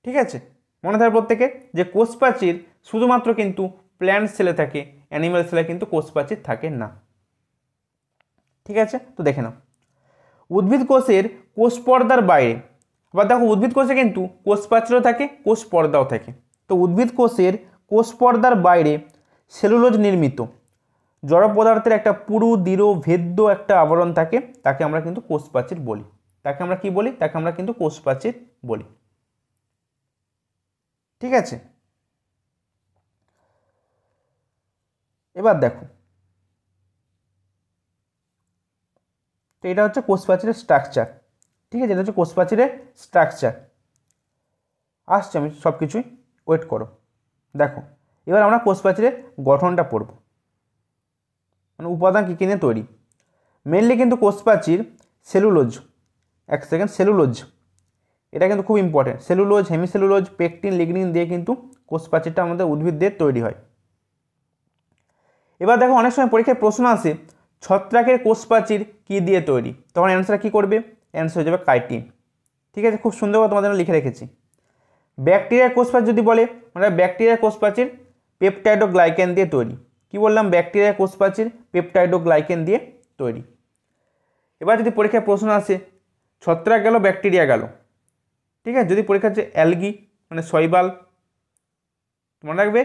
ঠিক আছে, মনে থাকে প্রত্যেকে যে কোষ প্রাচীর শুধুমাত্র কিন্তু প্ল্যান্ট সেলে থাকে, অ্যানিম্যাল সেলে কিন্তু কোষ প্রাচীর থাকে না। ঠিক আছে, তো দেখে নাও উদ্ভিদ কোষের কোষ পর্দার বাইরে, আবার দেখো উদ্ভিদ কোষে কিন্তু কোষ প্রাচীরও থাকে, কোষ পর্দাও থাকে। তো উদ্ভিদ কোষের কোষ পর্দার বাইরে সেলুলোজ নির্মিত জড় পদার্থের একটা পুরু দৃঢ় ভেদ্য একটা আবরণ থাকে, তাকে আমরা কিন্তু কোষ প্রাচীর বলি। তাকে আমরা কি বলি? তাকে আমরা কিন্তু কোষ প্রাচীর বলি। ঠিক আছে, এবার দেখো তো এটা হচ্ছে কোষ প্রাচীরের স্ট্রাকচার। ঠিক আছে, এটা হচ্ছে কোষ প্রাচীরের স্ট্রাকচার। আসছে, আমি সব কিছুই ওয়েট করো। দেখো এবার আমরা কোষ প্রাচীরের গঠনটা পড়ব, মানে উপাদান কী কী নিয়ে তৈরি। মেনলি কিন্তু কোষ প্রাচীর সেলুলোজ, এক সেকেন্ড, সেলুলোজ এটা কিন্তু খুব important. Cellulose, hemicellulose, pectin, lignin দিয়ে কিন্তু কোষ প্রাচীরটা আমাদের উদ্ভিদদের তৈরি হয়। এবার দেখো অনেক সময় পরীক্ষায় প্রশ্ন আসে ছত্রাকের কোষ প্রাচীর কী দিয়ে তৈরি, তখন অ্যান্সার কী করবে? অ্যান্সার হয়ে যাবে কাইটিন। ঠিক আছে, খুব সুন্দর করে তোমাদের লিখে রেখেছি। ব্যাকটেরিয়ার কোষ প্রাচীর যদি বলে, মানে ব্যাকটেরিয়ার কোষ প্রাচীর পেপটাইডোগ্লাইকেন দিয়ে তৈরি। কি বললাম? ব্যাকটেরিয়ার কোষ প্রাচীর পেপটাইডোগ্লাইকেন দিয়ে তৈরি। এবার যদি পরীক্ষায় প্রশ্ন আসে ছত্রাক গেল ব্যাকটেরিয়া গেল, ঠিক আছে, যদি পরীক্ষা হচ্ছে অ্যালগি মানে শৈবাল, মনে রাখবে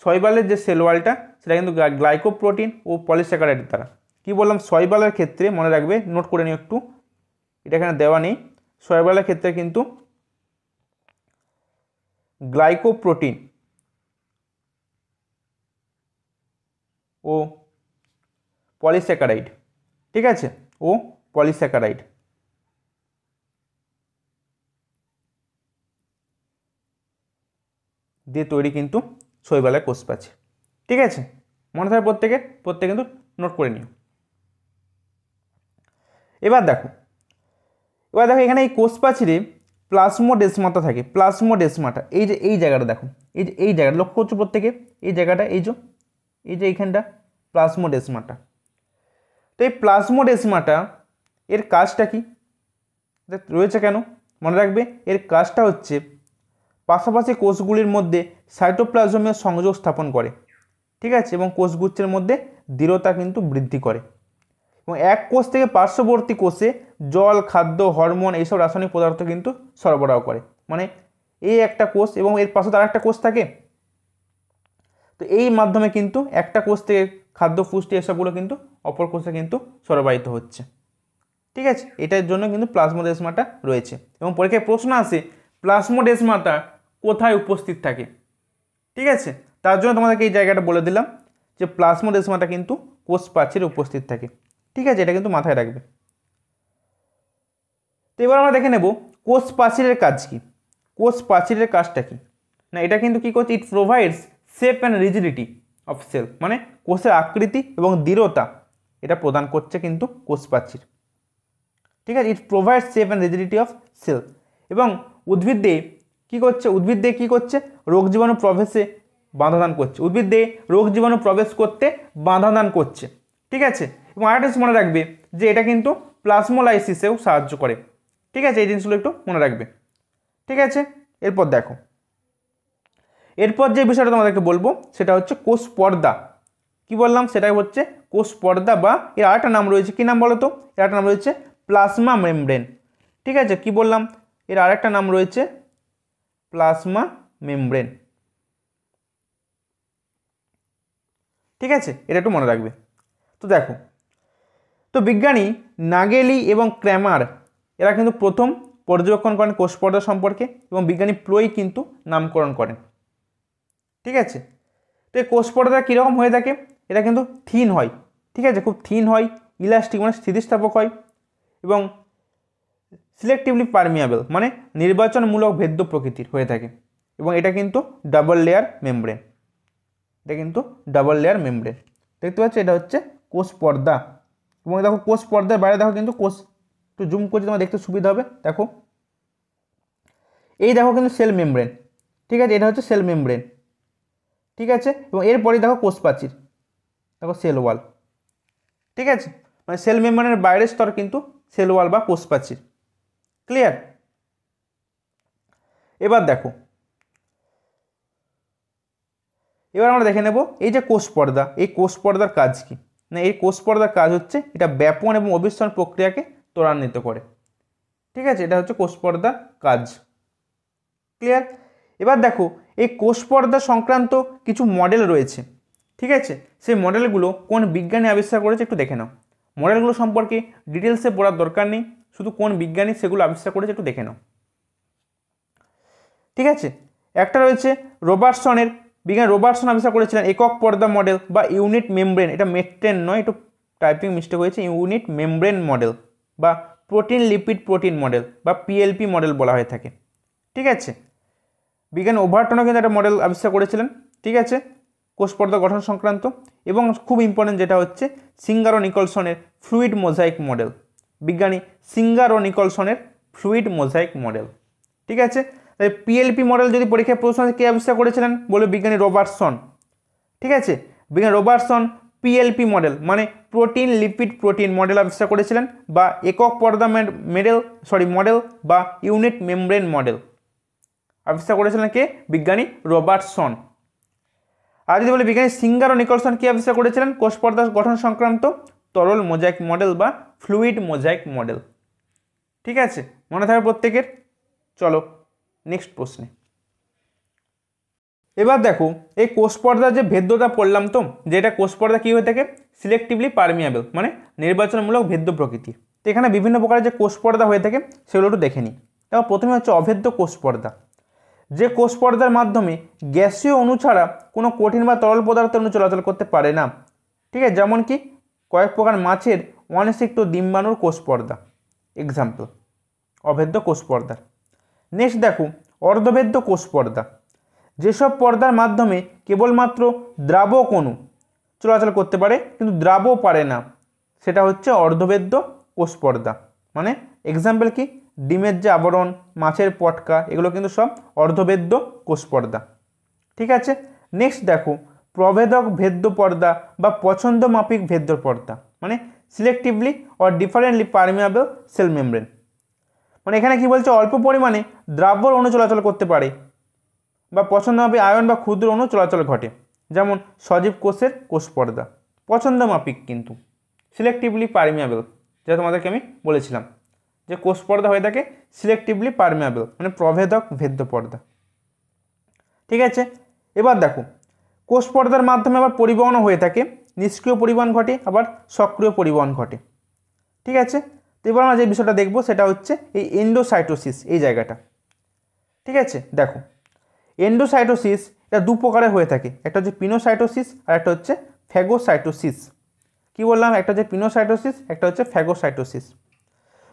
শৈবালের যে সেল ওয়ালটা সেটা কিন্তু গ্লাইকোপ্রোটিন ও পলিস্যাকারাইডের দ্বারা। কি বললাম? শৈবালের ক্ষেত্রে মনে রাখবে, নোট করে নিও একটু, এটা এখানে দেওয়া নেই। শৈবালের ক্ষেত্রে কিন্তু গ্লাইকোপ্রোটিন ও পলিস্যাকারাইড, ঠিক আছে, ও পলিস্যাকারাইড দিয়ে তৈরি কিন্তু শৈবালের কোষ প্রাচীর। ঠিক আছে, মনে থাকে প্রত্যেকে কিন্তু নোট করে নিও। এবার দেখো এখানে এই কোষ প্রাচীরে প্লাজমোডেসমাটা থাকে। প্লাজমোডেসমাটা এই জায়গাটা দেখো, এই জায়গাটা লক্ষ্য করছো প্রত্যেকে, এই জায়গাটা এই যে এইখানটা প্লাজমোডেসমাটা। তো এই প্লাজমোডেসমাটা এর কাজটা কি রয়েছে কেন? মনে রাখবে এর কাজটা হচ্ছে পাশাপাশি কোষগুলির মধ্যে সাইটোপ্লাজমের সংযোগ স্থাপন করে। ঠিক আছে, এবং কোষগুচ্ছের মধ্যে দৃঢ়তা কিন্তু বৃদ্ধি করে, এবং এক কোষ থেকে পার্শ্ববর্তী কোষে জল, খাদ্য, হরমোন এইসব রাসায়নিক পদার্থ কিন্তু সরবরাহ করে। মানে এই একটা কোষ এবং এর পাশে তার একটা কোষ থাকে, তো এই মাধ্যমে কিন্তু একটা কোষ থেকে খাদ্য, পুষ্টি এসবগুলো কিন্তু অপর কোষে কিন্তু সরবরাহিত হচ্ছে। ঠিক আছে, এটার জন্য কিন্তু প্লাজমোডেসমাটা রয়েছে, এবং পরীক্ষায় প্রশ্ন আসে প্লাজমোডেসমাটা কোথায় উপস্থিত থাকে। ঠিক আছে, তার জন্য তোমাদেরকে এই জায়গাটা বলে দিলাম যে প্লাজমোডেসমাটা কিন্তু কোষ প্রাচীরে উপস্থিত থাকে। ঠিক আছে, এটা কিন্তু মাথায় রাখবে। তো এবার আমরা দেখে নেব কোষ প্রাচীরের কাজ কি। কোষ প্রাচীরের কাজটা কি না, এটা কিন্তু কি করছে? It provides shape and rigidity of cell, মানে কোষের আকৃতি এবং দৃঢ়তা এটা প্রদান করছে কিন্তু কোষ প্রাচীর। ঠিক আছে, it provides shape and rigidity of cell, এবং উদ্ভিদ দিয়ে কী করছে? রোগ জীবাণু প্রবেশে বাধাদান করছে। উদ্ভিদ দিয়ে রোগ জীবাণু প্রবেশ করতে বাধাদান করছে। ঠিক আছে, এবং আরেকটা জিনিস মনে রাখবে যে এটা কিন্তু প্লাজমোলাইসিসেও সাহায্য করে। ঠিক আছে, এই জিনিসগুলো একটু মনে রাখবে। ঠিক আছে, এরপর দেখো, এরপর যে বিষয়টা তোমাদেরকে বলবো সেটা হচ্ছে কোষ পর্দা। কি বললাম? সেটাই হচ্ছে কোষ পর্দা, বা এর আরেকটা নাম রয়েছে। কি নাম বলো তো? এর আরেকটা নাম রয়েছে প্লাজমা মেমব্রেন। ঠিক আছে, কি বললাম? এর আরেকটা নাম রয়েছে প্লাজমা মেমব্রেন। ঠিক আছে, এটা একটু মনে রাখবে। তো দেখো, তো বিজ্ঞানী নাগেলি এবং ক্র্যামার এরা কিন্তু প্রথম পর্যবেক্ষণ করেন কোষ পর্দা সম্পর্কে এবং বিজ্ঞানী প্লোই কিন্তু নামকরণ করেন। ঠিক আছে, তো এই কোষ পর্দা কীরকম হয়ে থাকে, এটা কিন্তু থিন হয়, ঠিক আছে, খুব থিন হয়, ইলাস্টিক মানে স্থিতিস্থাপক হয় এবং সিলেক্টিভলি পারমিয়াবল মানে নির্বাচনমূলক ভেদ্য প্রকৃতির হয়ে থাকে এবং এটা কিন্তু ডাবল লেয়ার মেমব্রেন, এটা কিন্তু ডাবল লেয়ার মেমব্রেন। দেখতে পাচ্ছ এটা হচ্ছে কোষ পর্দা এবং দেখো কোষ পর্দার বাইরে দেখো কিন্তু কোষ, একটু জুম করছি তোমার দেখতে সুবিধা হবে, দেখো এই দেখো কিন্তু সেল মেমব্রেন, ঠিক আছে, এটা হচ্ছে সেল মেমব্রেন, ঠিক আছে, এবং এরপরেই দেখো কোষ প্রাচীর, দেখো সেল ওয়াল, ঠিক আছে, মানে সেল মেমব্রেনের বাইরের স্তর কিন্তু সেল ওয়াল বা কোষ প্রাচীর। ক্লিয়ার? এবার দেখো, এবার আমরা দেখে নেব এই যে কোষ পর্দা, এই কোষ পর্দার কাজ কি না, এই কোষ পর্দার কাজ হচ্ছে এটা ব্যাপন এবং অবিস্তারণ প্রক্রিয়াকে ত্বরান্বিত করে, ঠিক আছে, এটা হচ্ছে কোষ পর্দার কাজ। ক্লিয়ার? এবার দেখো এই কোষ পর্দা সংক্রান্ত কিছু মডেল রয়েছে, ঠিক আছে, সেই মডেলগুলো কোন বিজ্ঞানী আবিষ্কার করেছে একটু দেখে নাও। মডেলগুলো সম্পর্কে ডিটেলসে পড়ার দরকার নেই, শুধু কোন বিজ্ঞানী সেগুলো আবিষ্কার করেছে একটু দেখে নাও। ঠিক আছে, একটা রয়েছে রবার্টসনের, বিজ্ঞানী রবার্টসন আবিষ্কার করেছিলেন একক পর্দা মডেল বা ইউনিট মেমব্রেন, এটা মেট্রেন নয়, একটু টাইপিং মিস্টেক হয়েছে, ইউনিট মেমব্রেন মডেল বা প্রোটিন লিপিড প্রোটিন মডেল বা পিএলপি মডেল বলা হয়ে থাকে। ঠিক আছে, বিজ্ঞানী ওভারটনও কিন্তু একটা মডেল আবিষ্কার করেছিলেন, ঠিক আছে, কোষ পর্দা গঠন সংক্রান্ত। এবং খুব ইম্পর্টেন্ট যেটা হচ্ছে সিঙ্গার ও নিকলসনের ফ্লুইড মোজাইক মডেল, বিজ্ঞানী সিঙ্গার ও নিকলসনের ফ্লুইড মোজাইক মডেল। ঠিক আছে, পিএলপি মডেল যদি পরীক্ষায় প্রশ্ন কে আবিষ্কার করেছিলেন বলে বিজ্ঞানী রবার্টসন। ঠিক আছে, বিজ্ঞানী রবার্টসন পিএলপি মডেল মানে প্রোটিন লিপিড প্রোটিন মডেল আবিষ্কার করেছিলেন বা একক পর্দা মডেল বা ইউনিট মেমব্রেন মডেল আবিষ্কার করেছিলেন কে, বিজ্ঞানী রবার্টসন। আর যদি বলি বিজ্ঞানী সিঙ্গার ও নিকলসন কি আবিষ্কার করেছিলেন কোষ পর্দা গঠন সংক্রান্ত, তরল মোজাইক মডেল বা ফ্লুইড মোজাইক মডেল। ঠিক আছে, মনে থাকবে প্রত্যেকের। চলো নেক্সট প্রশ্নে। এবার দেখো এই কোষ পর্দার যে ভেদ্যতা পড়লাম তো, যে এটা কোষ পর্দা কী হয়ে থাকে, সিলেক্টিভলি পারমিয়াবল মানে নির্বাচনমূলক ভেদ্য প্রকৃতি। তো এখানে বিভিন্ন প্রকারের যে কোষ পর্দা হয়ে থাকে সেগুলো একটু দেখে নিই। দেখো প্রথমে হচ্ছে অভেদ্য কোষ পর্দা, যে কোষ পর্দার মাধ্যমে গ্যাসীয় অণু ছাড়া কোনো কঠিন বা তরল পদার্থের অণু চলাচল করতে পারে না। ঠিক আছে, যেমন কি কয়েক প্রকার মাছের অনিষিক্ত ডিম্বাণুর কোষ পর্দা এক্সাম্পল অভেদ্য কোষ পর্দা। নেক্সট দেখো অর্ধভেদ্য কোষ পর্দা, যেসব পর্দার মাধ্যমে কেবলমাত্র দ্রাবক অণু চলাচল করতে পারে কিন্তু দ্রাবও পারে না, সেটা হচ্ছে অর্ধভেদ্য কোষ পর্দা। মানে এক্সাম্পল কি ডিমের যে আবরণ, মাছের পটকা, এগুলো কিন্তু সব অর্ধভেদ্য কোষ পর্দা। ঠিক আছে, নেক্সট দেখো প্রভেদক ভেদ্য পর্দা বা পছন্দ মাফিক ভেদ্য পর্দা মানে selectively or differently permeable cell membrane. মানে এখানে কি বলছে, অল্প পরিমাণে দ্রাব্য অণু চলাচল করতে পারে বা পছন্দমাফিক আয়ন বা ক্ষুদ্র অণু চলাচল ঘটে, যেমন সজীব কোষের কোষ পর্দা পছন্দ মাফিক কিন্তু সিলেক্টিভলি পারমিয়াবল, যেটা তোমাদেরকে আমি বলেছিলাম যে কোষ পর্দা হয়ে থাকে সিলেক্টিভলি পারমিয়াবল মানে প্রভেদক ভেদ্য পর্দা। ঠিক আছে, এবার দেখো কোষ পর্দার মাধ্যমে আবার পরিবহনও হয়ে থাকে, নিষ্ক্রিয় পরিবহন ঘটে আবার সক্রিয় পরিবহন ঘটে। ঠিক আছে, তো এবার আমরা যে বিষয়টা দেখবো সেটা হচ্ছে এই এন্ডোসাইটোসিস, এই জায়গাটা। ঠিক আছে, দেখো এন্ডোসাইটোসিস এটা দু প্রকারের হয়ে থাকে, একটা হচ্ছে পিনোসাইটোসিস আর একটা হচ্ছে ফ্যাগোসাইটোসিস। কি বললাম, একটা হচ্ছে পিনোসাইটোসিস, একটা হচ্ছে ফ্যাগোসাইটোসিস।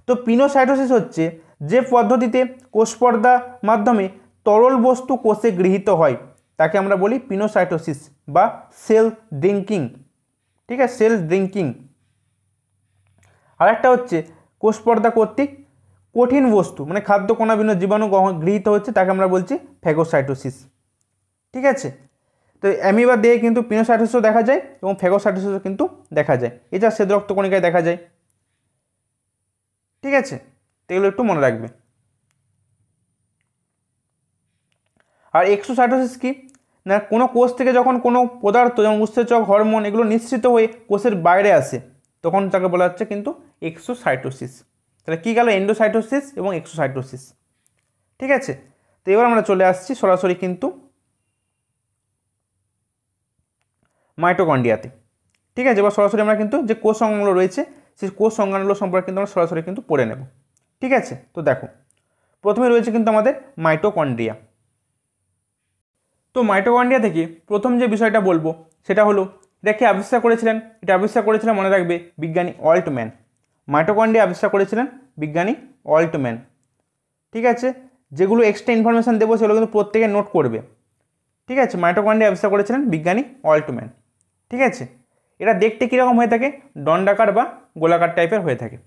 তো পিনোসাইটোসিস হচ্ছে যে পদ্ধতিতে কোষ পর্দার মাধ্যমে তরল বস্তু কোষে গৃহীত হয় তাকে আমরা বলি পিনোসাইটোসিস বা সেল ড্রিঙ্কিং। ঠিক আছে, সেল ড্রিঙ্কিং। আরেকটা হচ্ছে কোষ পর্দা কর্তৃক কঠিন বস্তু মানে খাদ্য কণা বিভিন্ন জীবাণু গৃহীত হচ্ছে, তাকে আমরা বলছি ফ্যাগোসাইটোসিস। ঠিক আছে, তো অ্যামিবার দেহে কিন্তু পিনোসাইটোসিসও দেখা যায় এবং ফ্যাগোসাইটোসিসও কিন্তু দেখা যায়, এছাড়া শ্বেত রক্তকণিকায় দেখা যায়। ঠিক আছে, তো এগুলো একটু মনে রাখবে। আর এক্সোসাইটোসিস কি না, কোনো কোষ থেকে যখন কোনো পদার্থ যেমন উৎসেচক, হরমোন এগুলো নিঃসৃত হয়ে কোষের বাইরে আসে তখন তাকে বলা হচ্ছে কিন্তু এক্সোসাইটোসিস। তাহলে কী গেল, এন্ডোসাইটোসিস এবং এক্সোসাইটোসিস। ঠিক আছে, তো এবার আমরা চলে আসছি সরাসরি কিন্তু মাইটোকন্ড্রিয়াতে। ঠিক আছে, এবার সরাসরি আমরা কিন্তু যে কোষ অঙ্গগুলো রয়েছে সেই কোষ অঙ্গাণুগুলো সম্পর্কে কিন্তু আমরা সরাসরি কিন্তু পড়ে নেব। ঠিক আছে, তো দেখো প্রথমে রয়েছে কিন্তু আমাদের মাইটোকন্ড্রিয়া। তো মাইটোকন্ড্রিয়া থেকে প্রথম যে বিষয়টা বলবো সেটা হলো এটা কে আবিষ্কার করেছিলেন? এটা আবিষ্কার করেছিলেন মনে রাখবে বিজ্ঞানী অল্টম্যান। মাইটোকন্ড্রিয়া আবিষ্কার করেছিলেন বিজ্ঞানী অল্টম্যান। ঠিক আছে, যেগুলো এক্সট্রা ইনফরমেশান দেবো সেগুলো কিন্তু প্রত্যেকে নোট করবে। ঠিক আছে, মাইটোকন্ড্রিয়া আবিষ্কার করেছিলেন বিজ্ঞানী অল্টম্যান। ঠিক আছে, এটা দেখতে কীরকম হয়ে থাকে? দণ্ডাকার বা গোলাকার টাইপের হয়ে থাকে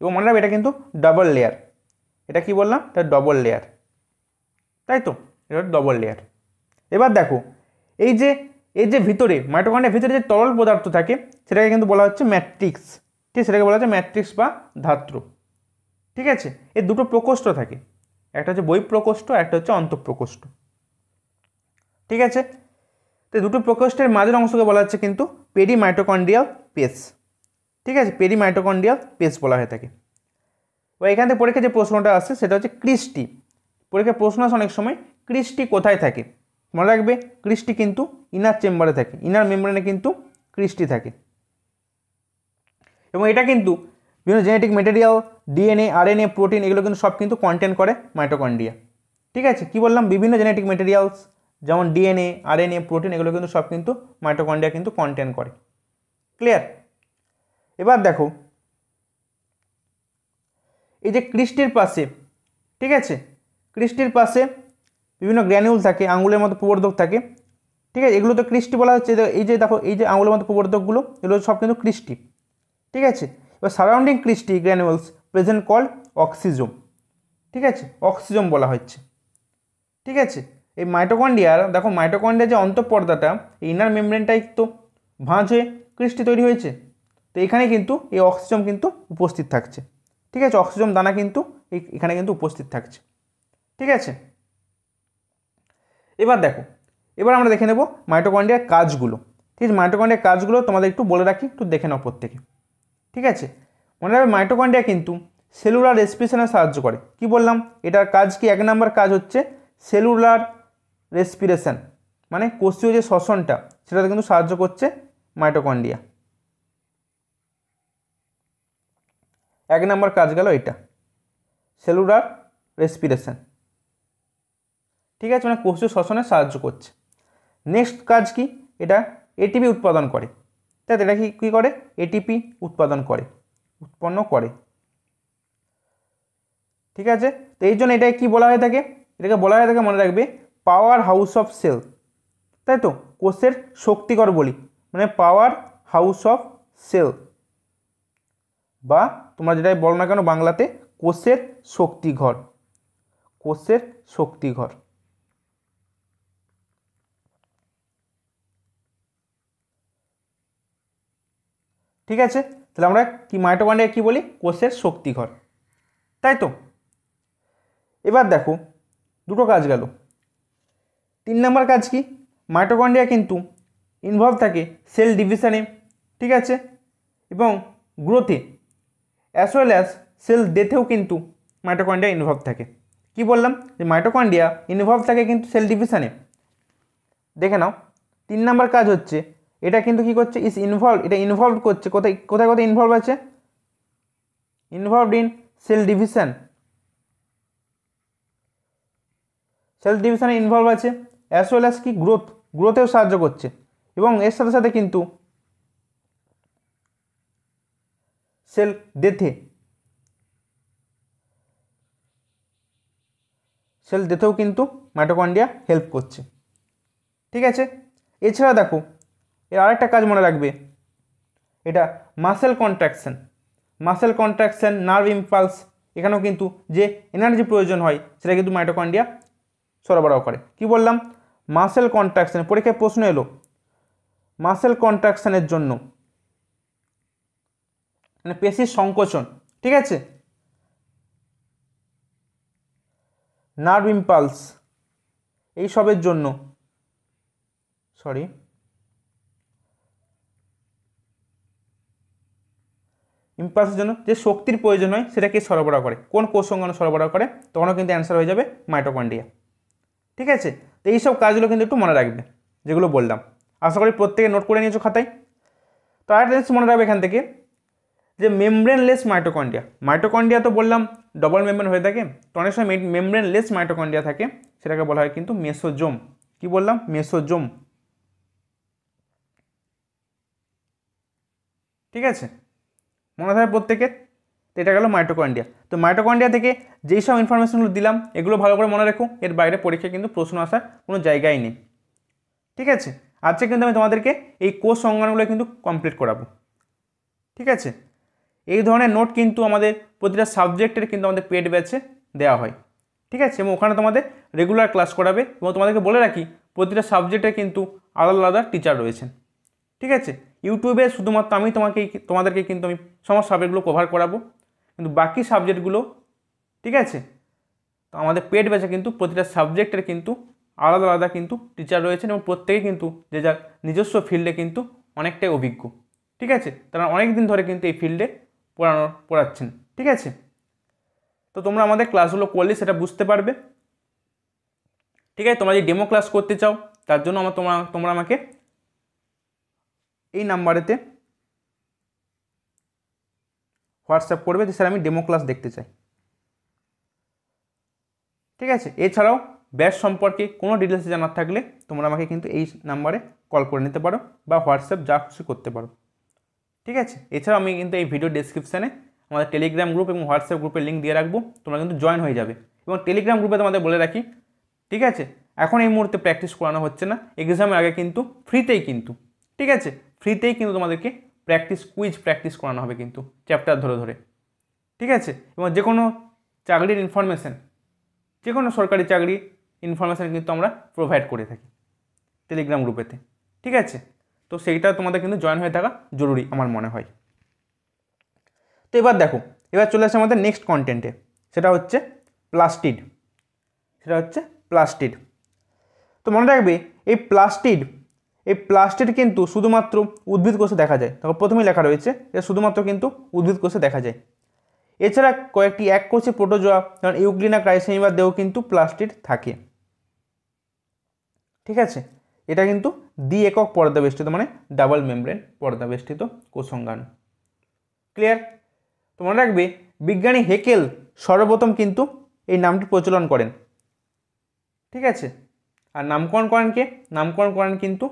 এবং মনে রাখবে এটা কিন্তু ডাবল লেয়ার। এটা কি বললাম? এটা ডবল লেয়ার, তাই তো, এটা ডবল লেয়ার। এবার দেখো এই যে ভিতরে মাইটোকন্ড্রিয়ার ভিতরে যে তরল পদার্থ থাকে সেটাকে কিন্তু বলা হচ্ছে ম্যাট্রিক্স। ঠিক, সেটাকে বলা হচ্ছে ম্যাট্রিক্স বা ধাত্র। ঠিক আছে, এর দুটো প্রকোষ্ঠ থাকে, একটা হচ্ছে বহিঃপ্রকোষ্ঠ, একটা হচ্ছে অন্তঃপ্রকোষ্ঠ। ঠিক আছে, তো দুটো প্রকোষ্ঠের মাঝের অংশকে বলা হচ্ছে কিন্তু পেরিমাইটোকন্ড্রিয়াল পেস। ঠিক আছে, পেরিমাইটোকন্ড্রিয়াল পেস বলা হয়ে থাকে। এবার এখান থেকে পরীক্ষা যে প্রশ্নটা আসছে সেটা হচ্ছে ক্রিস্টি। পরীক্ষায় প্রশ্ন আসে অনেক সময়, ক্রিস্টি কোথায় থাকে? মনে রাখবে ক্রিস্টি কিন্তু ইনার চেম্বারে থাকে, ইনার মেমব্রেনে কিন্তু ক্রিস্টি থাকে। এবং এটা কিন্তু বিভিন্ন genetic material, DNA, RNA, protein, এগুলো কিন্তু সব কিন্তু কন্টেন্ট করে মাইটোকন্ড্রিয়া। ঠিক আছে, কি বললাম? বিভিন্ন জেনেটিক মেটেরিয়ালস যেমন ডিএনএ, আরএনএ, প্রোটিন, এগুলো কিন্তু সব কিন্তু মাইটোকন্ড্রিয়া কিন্তু কন্টেন্ট করে। ক্লিয়ার? এবার দেখো এই যে ক্রিস্টির পাশে, ঠিক আছে, ক্রিস্টির পাশে বিভিন্ন গ্র্যানিউল থাকে, আঙুলের মতো প্রবর্ধক থাকে। ঠিক আছে, এগুলো তো ক্রিস্টি বলা হচ্ছে। এই যে দেখো এই যে আঙুলের মতো প্রবর্ধকগুলো, এগুলো সব কিন্তু ক্রিস্টি। ঠিক আছে, এবার surrounding cristae granules present call oxysome. ঠিক আছে, অক্সিজোম বলা হচ্ছে। ঠিক আছে, এই মাইটোকন্ড্রিয়ার দেখো মাইটোকন্ড্রিয়ার যে অন্তঃপর্দাটা, এই ইনার মেমব্রেনটাই তো ভাঁজ হয়ে ক্রিস্টি তৈরি হয়েছে। তো এখানে কিন্তু এই অক্সিজোম কিন্তু উপস্থিত থাকছে। ঠিক আছে, অক্সিজোম দানা কিন্তু এখানে কিন্তু উপস্থিত থাকছে। ঠিক আছে, এবার দেখো, এবার আমরা দেখে নেব মাইটোকন্ড্রিয়ার কাজগুলো। ঠিক আছে, মাইটোকন্ড্রিয়ার কাজগুলো তোমাদের একটু বলে রাখি, একটু দেখে নাও প্রত্যেকে। ঠিক আছে, মনে রাখবে মাইটোকন্ড্রিয়া কিন্তু সেলুলার রেসপিরেশনে সাহায্য করে। কি বললাম? এটার কাজ কি? 1 নম্বর কাজ হচ্ছে সেলুলার রেসপিরেশন, মানে কোষীয় যে শ্বসনটা সেটাতে কিন্তু সাহায্য করছে মাইটোকন্ড্রিয়া। 1 নম্বর কাজ গেল এটা, সেলুলার রেসপিরেশন। ঠিক আছে, মানে কোষীয় শ্বসনে সাহায্য করছে। নেক্সট কাজ কি? এটা এটিপি উৎপাদন করে। তাই এটা কি করে? এটিপি উৎপন্ন করে। ঠিক আছে, তো এই জন্য এটাকে কি বলা হয়ে থাকে? এটাকে বলা হয়ে থাকে, মনে রাখবে, পাওয়ার হাউস অফ সেল। তাই তো, কোষের শক্তিঘর বলি, মানে পাওয়ার হাউস অফ সেল, বা তোমরা যেটাই বলো না কেন বাংলাতে কোষের শক্তিঘর। কোষের শক্তিঘর। ঠিক আছে, তাহলে আমরা কি মাইটোকন্ড্রিয়া কি বলি? কোষের শক্তিঘর, তাই তো। এবার দেখো দুটো কাজ গেল। 3 নম্বর কাজ কি? মাইটোকন্ড্রিয়া কিন্তু ইনভলভ থাকে সেল ডিভিশনে। ঠিক আছে, এবং গ্রোথে অ্যাজ ওয়েল অ্যাজ সেল ডেথেও কিন্তু মাইটোকন্ড্রিয়া ইনভলভ থাকে। কি বললাম? যে মাইটোকন্ড্রিয়া ইনভলভ থাকে কিন্তু সেল ডিভিশনে। দেখে নাও 3 নম্বর কাজ হচ্ছে এটা কিন্তু কি করছে? এটা ইনভলভ করছে কোথায় কোথায় কোথায় ইনভলভ আছে? Involved in cell division. Cell ডিভিশনে ইনভলভ আছে, অ্যাজ ওয়েল অ্যাজ কি গ্রোথেও সাহায্য করছে, এবং এর সাথে সাথে কিন্তু সেল ডেথেও কিন্তু মাইটোকন্ড্রিয়া হেল্প করছে। ঠিক আছে, এছাড়া দেখো এর আরেকটা কাজ মনে রাখবে, এটা মাসেল কন্ট্রাকশন, নার্ভ ইম্পালস, এখানেও কিন্তু যে এনার্জি প্রয়োজন হয় সেটা কিন্তু মাইটোকন্ড্রিয়া সরবরাহ করে। কি বললাম? Muscle contraction. পরীক্ষায় প্রশ্ন এলো মাসেল কন্ট্রাকশনের জন্য, মানে পেশির সংকোচন। ঠিক আছে, নার্ভ ইম্পালস, এই সবের জন্য ইম্পালসের জন্য যে শক্তির প্রয়োজন হয় সেটাকে সরবরাহ করে, কোন কোষ অঙ্গাণু সরবরাহ করে? তখনও কিন্তু অ্যান্সার হয়ে যাবে মাইটোকন্ড্রিয়া। ঠিক আছে, তো এইসব কাজগুলো কিন্তু একটু মনে রাখবে যেগুলো বললাম। আশা করি প্রত্যেকে নোট করে নিয়েছো খাতায়। তো আরেকটা জিনিস মনে রাখবে এখান থেকে, যে মেমব্রেনলেস মাইটোকন্ড্রিয়া, মাইটোকন্ড্রিয়া তো বললাম ডবল মেমব্রেন হয়ে থাকে, তো অনেক সময় মেমব্রেনলেস মাইটোকন্ড্রিয়া থাকে, সেটাকে বলা হয় কিন্তু মেসোজোম। কি বললাম? মেসোজোম। ঠিক আছে, মনে থাকে প্রত্যেকের। তো এটা গেল মাইটোকন্ড্রিয়া। তো মাইটোকন্ড্রিয়া থেকে যেই সব ইনফরমেশনগুলো দিলাম এগুলো ভালো করে মনে রাখো, এর বাইরে পরীক্ষায় কিন্তু প্রশ্ন আসার কোনো জায়গাই নেই। ঠিক আছে, আজকে কিন্তু আমি তোমাদেরকে এই কোষ সংজ্ঞানগুলো কিন্তু কমপ্লিট করাবো। ঠিক আছে, এই ধরনের নোট কিন্তু আমাদের প্রতিটা সাবজেক্টের কিন্তু আমাদের পেড ব্যাচে দেওয়া হয়। ঠিক আছে, এবং ওখানে তোমাদের রেগুলার ক্লাস করাবে, এবং তোমাদেরকে বলে রাখি প্রতিটা সাবজেক্টে কিন্তু আলাদা আলাদা টিচার রয়েছেন। ঠিক আছে, ইউটিউবে শুধুমাত্র আমি তোমাদেরকে কিন্তু আমি সমস্ত সাবজেক্টগুলো কভার করাবো, কিন্তু বাকি সাবজেক্টগুলো, ঠিক আছে, তো আমাদের পেড ব্যাচে কিন্তু প্রতিটা সাবজেক্টের কিন্তু আলাদা আলাদা কিন্তু টিচার রয়েছেন, এবং প্রত্যেকে কিন্তু যে যার নিজস্ব ফিল্ডে কিন্তু অনেকটাই অভিজ্ঞ। ঠিক আছে, তারা অনেক দিন ধরে কিন্তু এই ফিল্ডে পড়াচ্ছেন। ঠিক আছে, তো তোমরা আমাদের ক্লাসগুলো করলে সেটা বুঝতে পারবে। ঠিক আছে, তোমরা যদি ডেমো ক্লাস করতে চাও তার জন্য তোমরা আমাকে এই নাম্বারেতে হোয়াটসঅ্যাপ করবে যে স্যার আমি ডেমো ক্লাস দেখতে চাই। ঠিক আছে, এছাড়াও ব্যাচ সম্পর্কে কোনো ডিটেলস জানার থাকলে তোমরা আমাকে কিন্তু এই নাম্বারে কল করে নিতে পারো বা হোয়াটসঅ্যাপ যা খুশি করতে পারো। ঠিক আছে, এছাড়াও আমি কিন্তু এই ভিডিও ডেসক্রিপশানে আমাদের টেলিগ্রাম গ্রুপ এবং হোয়াটসঅ্যাপ গ্রুপের লিঙ্ক দিয়ে রাখবো, তোমরা কিন্তু জয়েন হয়ে যাবে। এবং টেলিগ্রাম গ্রুপে তোমাদের বলে রাখি, ঠিক আছে, এখন এই মুহূর্তে প্র্যাকটিস করানো হচ্ছে না, এক্সামের আগে কিন্তু ফ্রিতেই কিন্তু, ঠিক আছে, ফ্রিতেই কিন্তু তোমাদেরকে কুইজ প্র্যাকটিস করানো হবে কিন্তু চ্যাপ্টার ধরে ধরে। ঠিক আছে, এবং যে কোনো চাকরির ইনফরমেশান, যে কোনো সরকারি চাকরি ইনফরমেশান কিন্তু আমরা প্রোভাইড করে থাকি টেলিগ্রাম গ্রুপেতে। ঠিক আছে, তো সেইটা তোমাদের কিন্তু জয়েন হয়ে থাকা জরুরি আমার মনে হয়। তো এবার দেখো, এবার চলে আসে আমাদের নেক্সট কন্টেন্টে, সেটা হচ্ছে প্লাস্টিড। তো মনে রাখবে এই প্লাস্টিড কিন্তু শুধুমাত্র উদ্ভিদ কোষে দেখা যায়। তখন প্রথমেই লেখা রয়েছে এটা শুধুমাত্র কিন্তু উদ্ভিদ কোষে দেখা যায়। এছাড়া কয়েকটি এককোষী প্রোটোজোয়া যেমন ইউগ্লিনা ক্রাইসেমিবাদেও কিন্তু প্লাস্টিড থাকে। ঠিক আছে, এটা কিন্তু দ্বি-একক পর্দা বেষ্টিত, মানে ডাবল মেমব্রেন পর্দা বেষ্টিত কোষাঙ্গাণু। ক্লিয়ার? তো মনে রাখবে বিজ্ঞানী হেকেল সর্বপ্রথম কিন্তু এই নামটি প্রচলন করেন। ঠিক আছে, আর নামকরণ করেন কিন্তু,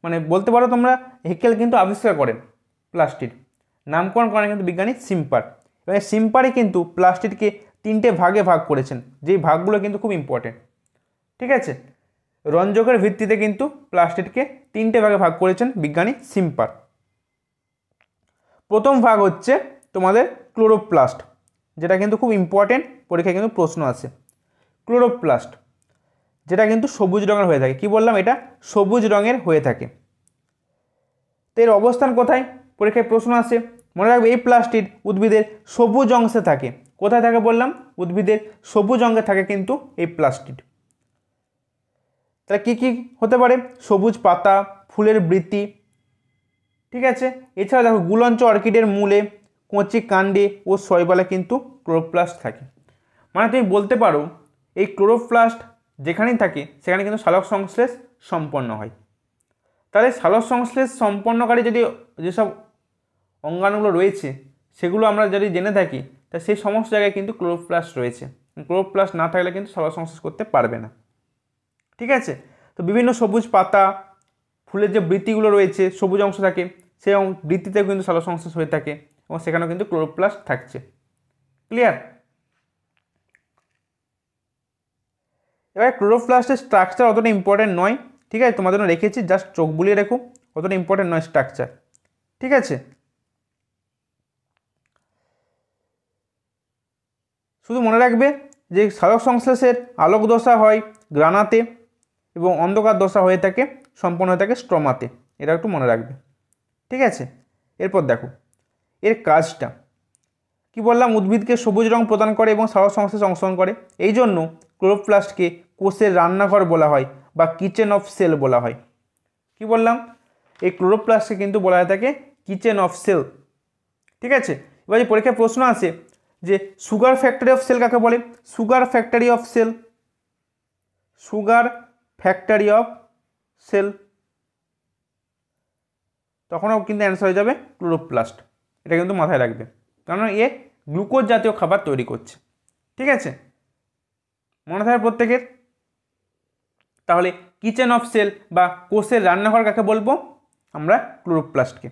মানে বলতে পারো তোমরা হেকেল কিন্তু আবিষ্কার করেন প্লাস্টিড, নামকরণ করেন কিন্তু বিজ্ঞানী সিম্পার। এবং সিম্পারই কিন্তু প্লাস্টিডকে 3টে ভাগে ভাগ করেছেন, যেই ভাগগুলো কিন্তু খুব ইম্পর্টেন্ট। ঠিক আছে, রঞ্জকের ভিত্তিতে কিন্তু প্লাস্টিডকে 3টে ভাগে ভাগ করেছেন বিজ্ঞানী সিম্পার। প্রথম ভাগ হচ্ছে তোমাদের ক্লোরোপ্লাস্ট, যেটা কিন্তু খুব ইম্পর্টেন্ট, পরীক্ষায় কিন্তু প্রশ্ন আসে। ক্লোরোপ্লাস্ট যেটা কিন্তু সবুজ রঙের হয়ে থাকে। কি বললাম? এটা সবুজ রঙের হয়ে থাকে। তো এর অবস্থান কোথায়? পরীক্ষায় প্রশ্ন আসে। মনে রাখবে এই প্লাস্টিড উদ্ভিদের সবুজ অংশে থাকে। কোথায় থাকে বললাম? উদ্ভিদের সবুজ অঙ্গে থাকে কিন্তু এই প্লাস্টিড। তাহলে কী কী হতে পারে? সবুজ পাতা, ফুলের বৃতি। ঠিক আছে, এছাড়া দেখো গুলঞ্চ অর্কিডের মূলে, কচি কাণ্ডে ও শৈবালে কিন্তু ক্লোরোপ্লাস্ট থাকে। মানে তুমি বলতে পারো এই ক্লোরোপ্লাস্ট যেখানেই থাকে সেখানে কিন্তু সালোক সংশ্লেষ সম্পন্ন হয়। তাহলে সালোক সংশ্লেষ সম্পন্নকারী যদি যেসব অঙ্গাণুগুলো রয়েছে সেগুলো আমরা যদি জেনে থাকি, তা সেই সমস্ত জায়গায় কিন্তু ক্লোরোপ্লাস্ট রয়েছে। ক্লোরোপ্লাস্ট না থাকলে কিন্তু সালোক সংশ্লেষ করতে পারবে না। ঠিক আছে, তো বিভিন্ন সবুজ পাতা, ফুলের যে বৃত্তিগুলো রয়েছে, সবুজ অংশ থাকে, সেই বৃত্তিতেও কিন্তু সালোক সংশ্লেষ হয়ে থাকে এবং সেখানেও কিন্তু ক্লোরোপ্লাস্ট থাকছে। ক্লিয়ার? এবার ক্লোরোপ্লাস্টের স্ট্রাকচার অতটা ইম্পর্টেন্ট নয়। ঠিক আছে, তোমার জন্য রেখেছি, জাস্ট চোখ বুলিয়ে রেখো, অতটা ইম্পর্টেন্ট নয় স্ট্রাকচার। ঠিক আছে, শুধু মনে রাখবে যে সালোক সংশ্লেষের আলোক দশা হয় গ্রানাতে এবং অন্ধকার দশা হয়ে থাকে সম্পন্ন হয়ে থাকে স্ট্রমাতে। এটা একটু মনে রাখবে। ঠিক আছে, এরপর দেখো এর কাজটা কি বললাম, উদ্ভিদকে সবুজ রং প্রদান করে এবং সালোক সংশ্লেষে অংশগ্রহণ করে। এই জন্য ক্লোরোপ্লাস্টকে কোষের রান্নাঘর বলা হয় বা কিচেন অফ সেল বলা হয়। কি বললাম? এই ক্লোরোপ্লাস্টকে কিন্তু বলা হয়ে থাকে কিচেন অফ সেল। ঠিক আছে, এবার যে পরীক্ষায় প্রশ্ন আসে যে সুগার ফ্যাক্টরি অফ সেল কাকে বলে? সুগার ফ্যাক্টরি অফ সেল, তখনও কিন্তু অ্যান্সার হয়ে যাবে ক্লোরোপ্লাস্ট। এটা কিন্তু মাথায় রাখবে। কারণ এ গ্লুকোজ জাতীয় খাবার তৈরি করছে। ঠিক আছে, মনে থাকবে প্রত্যেকের। তাহলে কিচেন অফ সেল বা কোষের রান্নাঘর কাকে বলবো? আমরা ক্লোরোপ্লাস্টকে।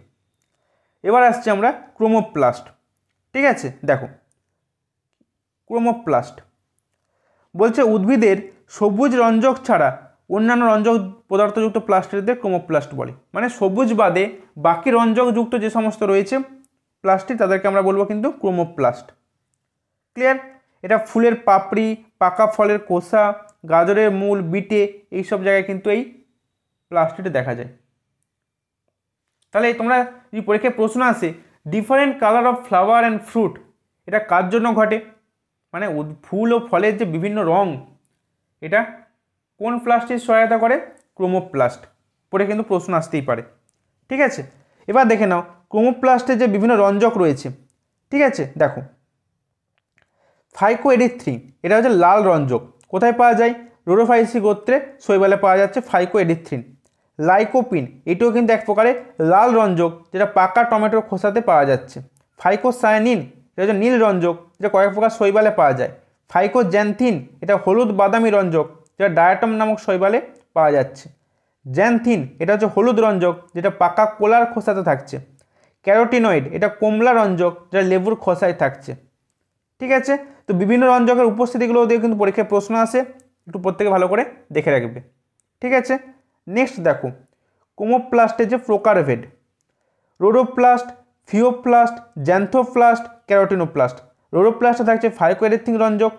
এবার আসছি আমরা ক্রোমোপ্লাস্ট। ঠিক আছে, দেখো ক্রোমোপ্লাস্ট বলছে উদ্ভিদের সবুজ রঞ্জক ছাড়া অন্যান্য রঞ্জক পদার্থযুক্ত প্লাস্টিকদের ক্রোমোপ্লাস্ট বলে। মানে সবুজ বাদে বাকি রঞ্জকযুক্ত যে সমস্ত রয়েছে প্লাস্টিক তাদেরকে আমরা বলবো কিন্তু ক্রোমোপ্লাস্ট। ক্লিয়ার? এটা ফুলের পাপড়ি, পাকা ফলের খোসা, গাজরের মূল, বিটে এইসব জায়গায় কিন্তু এই প্লাস্টিকটা দেখা যায়। তাহলে তোমরা যদি পরীক্ষায় প্রশ্ন আসে different colour of flower and fruit, এটা কার জন্য ঘটে? মানে ফুল ও ফলের যে বিভিন্ন রং, এটা কোন প্লাস্টিক সহায়তা করে? ক্রোমোপ্লাস্ট। পরে কিন্তু প্রশ্ন আসতেই পারে। ঠিক আছে, এবার দেখে নাও ক্রোমোপ্লাস্টের যে বিভিন্ন রঞ্জক রয়েছে। ঠিক আছে, দেখো ফাইকোএরিথ্রিন, এটা হচ্ছে লাল রঞ্জক। কোথায় পাওয়া যায়? রোডোফাইসি গোত্রে শৈবালে পাওয়া যাচ্ছে ফাইকোএরিথ্রিন। লাইকোপিন, এটাও কিন্তু এক প্রকারের লাল রঞ্জক, যেটা পাকা টমেটোর খোসাতে পাওয়া যাচ্ছে। ফাইকোসায়ানিন, এটা হচ্ছে নীল রঞ্জক, যেটা কয়েক প্রকার শৈবালে পাওয়া যায়। ফাইকোজ্যান্থিন, এটা হলুদ বাদামি রঞ্জক, যেটা ডায়াটম নামক শৈবালে পাওয়া যাচ্ছে। জ্যান্থিন, এটা হচ্ছে হলুদ রঞ্জক, যেটা পাকা কোলার খোসাতে থাকছে। ক্যারোটিনয়েড, এটা কমলা রঞ্জক, যেটা লেবুর খোসায় থাকছে। ঠিক আছে, তো বিভিন্ন রঞ্জকের উপস্থিতিগুলো দিয়ে কিন্তু পরীক্ষায় প্রশ্ন আসে, একটু প্রত্যেকে ভালো করে দেখে রাখবে। ঠিক আছে, নেক্সট দেখো ক্রোমোপ্লাস্টের যে প্রকারভেদ, রোডোপ্লাস্ট, ফিওপ্লাস্ট, জ্যান্থোপ্লাস্ট, ক্যারোটিনোপ্লাস্ট। রোডোপ্লাস্টে থাকছে ফাইকোএরিথ্রিন রঞ্জক,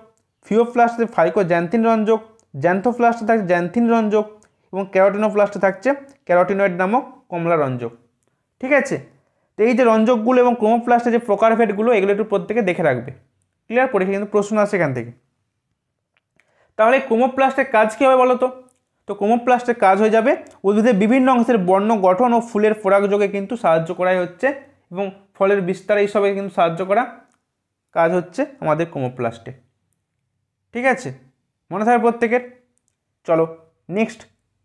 ফিওপ্লাস্টে ফাইকোজ্যান্থিন রঞ্জক, জ্যান্থোপ্লাস্টে থাকছে জ্যান্থিন রঞ্জক এবং ক্যারোটিনোপ্লাস্টে থাকছে ক্যারোটিনয়েড নামক কমলা রঞ্জক। ঠিক আছে, তো এই যে রঞ্জকগুলো এবং ক্রোমোপ্লাস্টের যে প্রকারভেদগুলো, এগুলো একটু প্রত্যেকে দেখে রাখবে। ক্লিয়ার? পরীক্ষা কিন্তু প্রশ্ন আসে এখান থেকে। তাহলে ক্রোমোপ্লাস্টের কাজ কী হবে বলো তো? তো ক্রোমোপ্লাস্টের কাজ হয়ে যাবে উদ্ভিদের বিভিন্ন অংশের বর্ণ গঠন ও ফুলের পরাগযোগে কিন্তু সাহায্য করাই হচ্ছে, এবং ফলের বিস্তার এইসবে কিন্তু সাহায্য করা কাজ হচ্ছে আমাদের ক্রোমোপ্লাস্টে। ঠিক আছে, মনে থাকবে প্রত্যেকের। চলো নেক্সট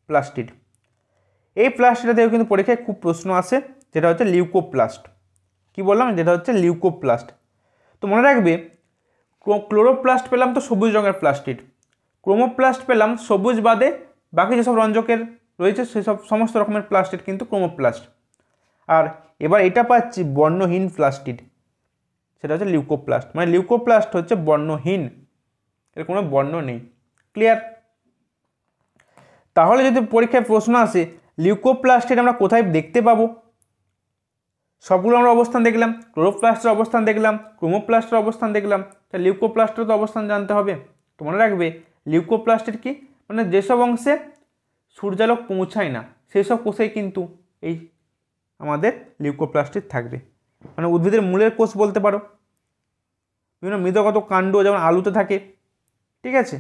প্লাস্টিড। এই প্লাস্টিডটাতেও কিন্তু পরীক্ষায় খুব প্রশ্ন আসে, যেটা হচ্ছে লিউকোপ্লাস্ট। কি বললাম? যেটা হচ্ছে লিউকোপ্লাস্ট। তো মনে রাখবে ক্লোরোপ্লাস্ট পেলাম তো সবুজ রঙের প্লাস্টিড, ক্রোমোপ্লাস্ট পেলাম সবুজ বাদে বাকি যেসব রঞ্জকের রয়েছে সেসব সমস্ত রকমের প্লাস্টিড কিন্তু ক্রোমোপ্লাস্ট। আর এবার এটা পাচ্ছি বর্ণহীন প্লাস্টিড, সেটা হচ্ছে লিউকোপ্লাস্ট। মানে লিউকোপ্লাস্ট হচ্ছে বর্ণহীন, এর কোনো বর্ণ নেই। ক্লিয়ার? তাহলে যদি পরীক্ষায় প্রশ্ন আসে লিউকোপ্লাস্টের আমরা কোথায় দেখতে পাবো? সবগুলো আমরা অবস্থান দেখলাম, ক্লোরোপ্লাস্টের অবস্থান দেখলাম, ক্রোমোপ্লাস্টের অবস্থান দেখলাম, তা লিউকোপ্লাস্টের তো অবস্থান জানতে হবে। তো মনে রাখবে লিউকোপ্লাস্টের কি, মানে যেসব অংশে সূর্যালোক পৌঁছায় না সেই সব কোষেই কিন্তু এই আমাদের লিউকোপ্লাস্টিড থাকবে। মানে উদ্ভিদের মূলের কোষ বলতে পারো, বিভিন্ন মৃদগত কাণ্ড যেমন আলুতে থাকে। ঠিক আছে,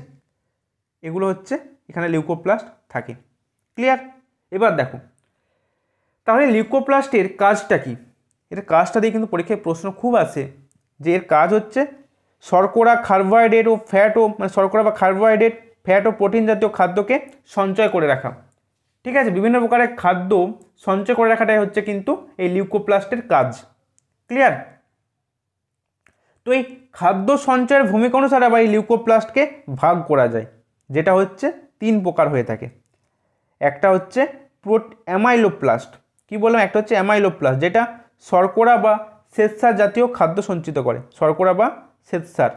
এগুলো হচ্ছে এখানে লিউকোপ্লাস্ট থাকে। ক্লিয়ার? এবার দেখো তাহলে লিউকোপ্লাস্টের কাজটা কি? এর কাজটা দিয়ে কিন্তু পরীক্ষায় প্রশ্ন খুব আসে, যে এর কাজ হচ্ছে শর্করা, কার্বোহাইড্রেট ও ফ্যাট, ও মানে শর্করা বা কার্বোহাইড্রেট, ফ্যাট ও প্রোটিন জাতীয় খাদ্যকে সঞ্চয় করে রাখা। ঠিক আছে, বিভিন্ন প্রকারের খাদ্য সঞ্চয় করে রাখাটাই হচ্ছে কিন্তু এই লিউকোপ্লাস্টের কাজ। ক্লিয়ার? তো এই খাদ্য সঞ্চয়ের ভূমিকা অনুসারে আবার এই লিউকোপ্লাস্টকে ভাগ করা যায়, যেটা হচ্ছে 3 প্রকার হয়ে থাকে। একটা হচ্ছে অ্যামাইলোপ্লাস্ট। কি বললাম? একটা হচ্ছে অ্যামাইলোপ্লাস্ট, যেটা শর্করা বা শ্বেতসার জাতীয় খাদ্য সঞ্চিত করে। শর্করা বা শ্বেতসার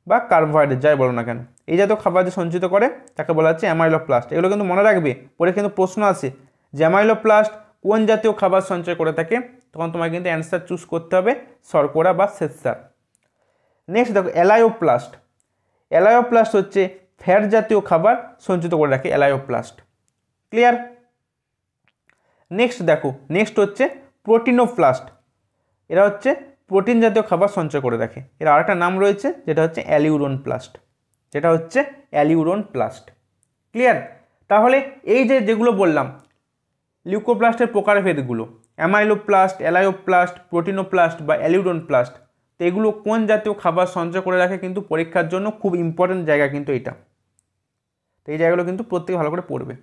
বা কার্বোহাইড্রেট যাই বলো না কেন, এই জাতীয় খাবার যে সঞ্চিত করে তাকে বলা হচ্ছে অ্যামাইলোপ্লাস্ট। এগুলো কিন্তু মনে রাখবে, পরে কিন্তু প্রশ্ন আসে যে অ্যামাইলোপ্লাস্ট কোন জাতীয় খাবার সঞ্চয় করে থাকে, তখন তোমাকে কিন্তু অ্যান্সার চুজ করতে হবে শর্করা বা শ্বেতসার। নেক্সট দেখো অ্যালায়োপ্লাস্ট। অ্যালায়োপ্লাস্ট হচ্ছে ফ্যাট জাতীয় খাবার সঞ্চিত করে রাখে অ্যালায়োপ্লাস্ট। ক্লিয়ার? নেক্সট দেখো, নেক্সট হচ্ছে প্রোটিনোপ্লাস্ট। এরা হচ্ছে প্রোটিন জাতীয় খাবার সঞ্চয় করে রাখে। এর আরেকটা নাম রয়েছে যেটা হচ্ছে অ্যালিউরন প্লাস্ট, যেটা হচ্ছে অ্যালিউরন প্লাস্ট। ক্লিয়ার? তাহলে এই যে যেগুলো বললাম লিউকোপ্লাস্টের প্রকারভেদগুলো, অ্যামাইলোপ্লাস্ট, অ্যালায়োপ্লাস্ট, প্রোটিনোপ্লাস্ট বা অ্যালিউরন প্লাস্ট, তো এগুলো কোন জাতীয় খাবার সঞ্চয় করে রাখে কিন্তু পরীক্ষার জন্য খুব ইম্পর্টেন্ট জায়গা কিন্তু এটা। তো এই জায়গাগুলো কিন্তু প্রত্যেকে ভালো করে পড়বে।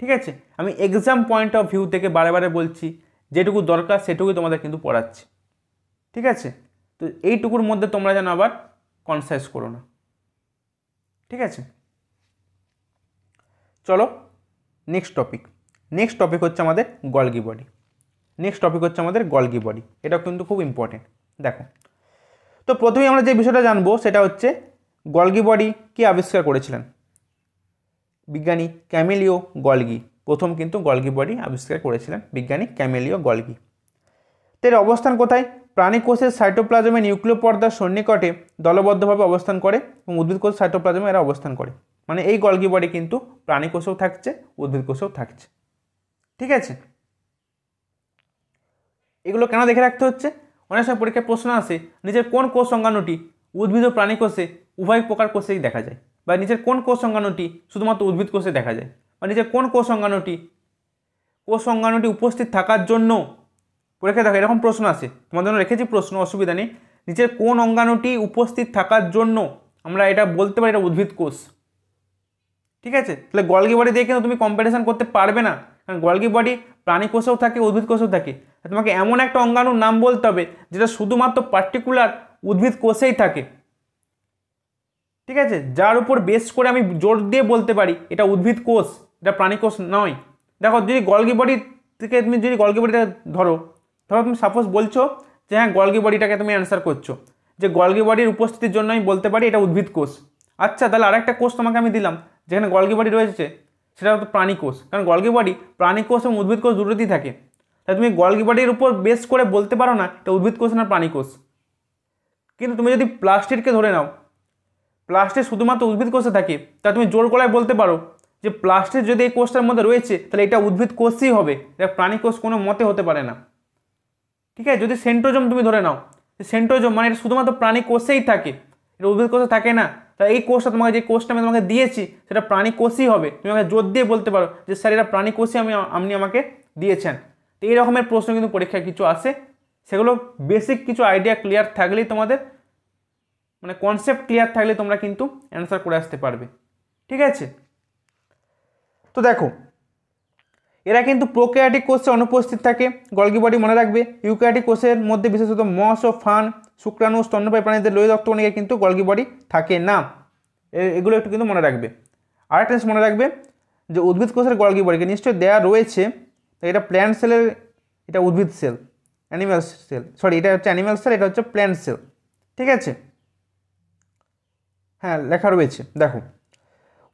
ঠিক আছে, আমি এক্সাম পয়েন্ট অফ ভিউ থেকে বারে বারে বলছি, যেটুকু দরকার সেটুকুই তোমাদের কিন্তু পড়াচ্ছি। ঠিক আছে, তো এইটুকুর মধ্যে তোমরা যেন আবার কনসাইজ করো না, ঠিক আছে। চলো নেক্সট টপিক হচ্ছে আমাদের গলগি বডি। এটা কিন্তু খুব ইম্পর্টেন্ট। দেখো, তো প্রথমেই আমরা যে বিষয়টা জানবো সেটা হচ্ছে গলগি বডি কে আবিষ্কার করেছিলেন? বিজ্ঞানী ক্যামিলিও গলগি প্রথম কিন্তু গলগি বডি আবিষ্কার করেছিলেন, বিজ্ঞানী ক্যামিলিও গলগি। তো এর অবস্থান কোথায়? প্রাণী কোষের সাইটোপ্লাজমে নিউক্লিয় পর্দার সন্নিকটে দলবদ্ধভাবে অবস্থান করে এবং উদ্ভিদ কোষ সাইটোপ্লাজমে এরা অবস্থান করে। মানে এই গলগি বডি কিন্তু প্রাণী কোষেও থাকছে, উদ্ভিদ কোষেও থাকছে, ঠিক আছে। এগুলো কেন দেখে রাখতে হচ্ছে? অনেক সময় পরীক্ষায় প্রশ্ন আসে, নিজের কোন কোষ সংজ্ঞাণুটি উদ্ভিদ ও প্রাণী কোষে উভয় প্রকার কোষেই দেখা যায়, বা নিজের কোন কোষ সংজ্ঞাণুটি শুধুমাত্র উদ্ভিদ কোষে দেখা যায়, বা নিজের কোন কোষ সংজ্ঞাণুটি উপস্থিত থাকার জন্য, পরীক্ষায় দেখো এরকম প্রশ্ন আসে, তোমাদের জন্য রেখেছি প্রশ্ন, অসুবিধা নেই। নিজের কোন অঙ্গাণুটি উপস্থিত থাকার জন্য আমরা এটা বলতে পারি এটা উদ্ভিদ কোষ, ঠিক আছে। তাহলে গলগি বডি দিয়ে কিন্তু তুমি কম্পারিজন করতে পারবে না, কারণ গলগি বডি প্রাণী কোষেও থাকে, উদ্ভিদ কোষেও থাকে। তোমাকে এমন একটা অঙ্গাণুর নাম বলতে হবে যেটা শুধুমাত্র পার্টিকুলার উদ্ভিদ কোষেই থাকে, ঠিক আছে, যার উপর বেস করে আমি জোর দিয়ে বলতে পারি এটা উদ্ভিদ কোষ, এটা প্রাণী কোষ নয়। দেখো, যদি গলগি বডি থেকে তুমি যদি গলগি বডিটা ধরো তুমি সাপোজ বলছো যে হ্যাঁ গলগি বডিটাকে তুমি অ্যান্সার করছো যে গলগি বডির উপস্থিতির জন্য আমি বলতে পারি এটা উদ্ভিদ কোষ। আচ্ছা, তাহলে আরেকটা কোষ তোমাকে আমি দিলাম যেখানে গলগি বডি রয়েছে, সেটা হতো প্রাণী কোষ, কারণ গলগি বডি প্রাণী কোষ এবং উদ্ভিদ কোষ দুটোতেই থাকে। তাই তুমি গলগি বডির উপর বেস করে বলতে পারো না এটা উদ্ভিদ কোষ না প্রাণী কোষ। কিন্তু তুমি যদি প্লাস্টিডকে ধরে নাও, প্লাস্টিড শুধুমাত্র উদ্ভিদ কোষে থাকে, তা তুমি জোর গলায় বলতে পারো যে প্লাস্টিড যদি এই কোষটার মধ্যে রয়েছে তাহলে এটা উদ্ভিদ কোষই হবে, এটা প্রাণী কোষ কোনো মতে হতে পারে না, ঠিক আছে। যদি সেন্ট্রোজোম তুমি ধরে নাও, সেন্ট্রোজোম মানে এটা শুধুমাত্র প্রাণী কোষেই থাকে, এটা উদ্ভিদ কোষে থাকে না, তাই এই কোষটা তোমাকে যে কোষটা আমি তোমাকে দিয়েছি সেটা প্রাণী কোষই হবে। তুমি আমাকে জোর দিয়ে বলতে পারো যে স্যার এটা প্রাণী কোষই আপনি আমাকে দিয়েছেন। তো এই রকমের প্রশ্ন কিন্তু পরীক্ষায় কিছু আসে, সেগুলো বেসিক কিছু আইডিয়া ক্লিয়ার থাকলেই তোমাদের, মানে কনসেপ্ট ক্লিয়ার থাকলে তোমরা কিন্তু অ্যান্সার করে আসতে পারবে, ঠিক আছে। তো দেখো, এরা কিন্তু প্রোক্যারিওটিক কোষে অনুপস্থিত থাকে, গলগি বডি মনে রাখবে। ইউক্যারিওটিক কোষের মধ্যে বিশেষত মস ও ফান, শুক্রাণু, স্তন্যপায়ী প্রাণীদের লোহিত রক্তকণিকায় কিন্তু গলগি বডি থাকে না, এগুলো একটু কিন্তু মনে রাখবে। আরেকটা জিনিস মনে রাখবে যে উদ্ভিদ কোষের গলগি বডিকে নিশ্চয়ই দেওয়া রয়েছে, এটা প্ল্যান্ট সেলের, এটা উদ্ভিদ সেল, অ্যানিম্যাল সেল, সরি এটা হচ্ছে অ্যানিম্যাল সেল, এটা হচ্ছে প্ল্যান্ট সেল, ঠিক আছে। হ্যাঁ লেখা রয়েছে, দেখো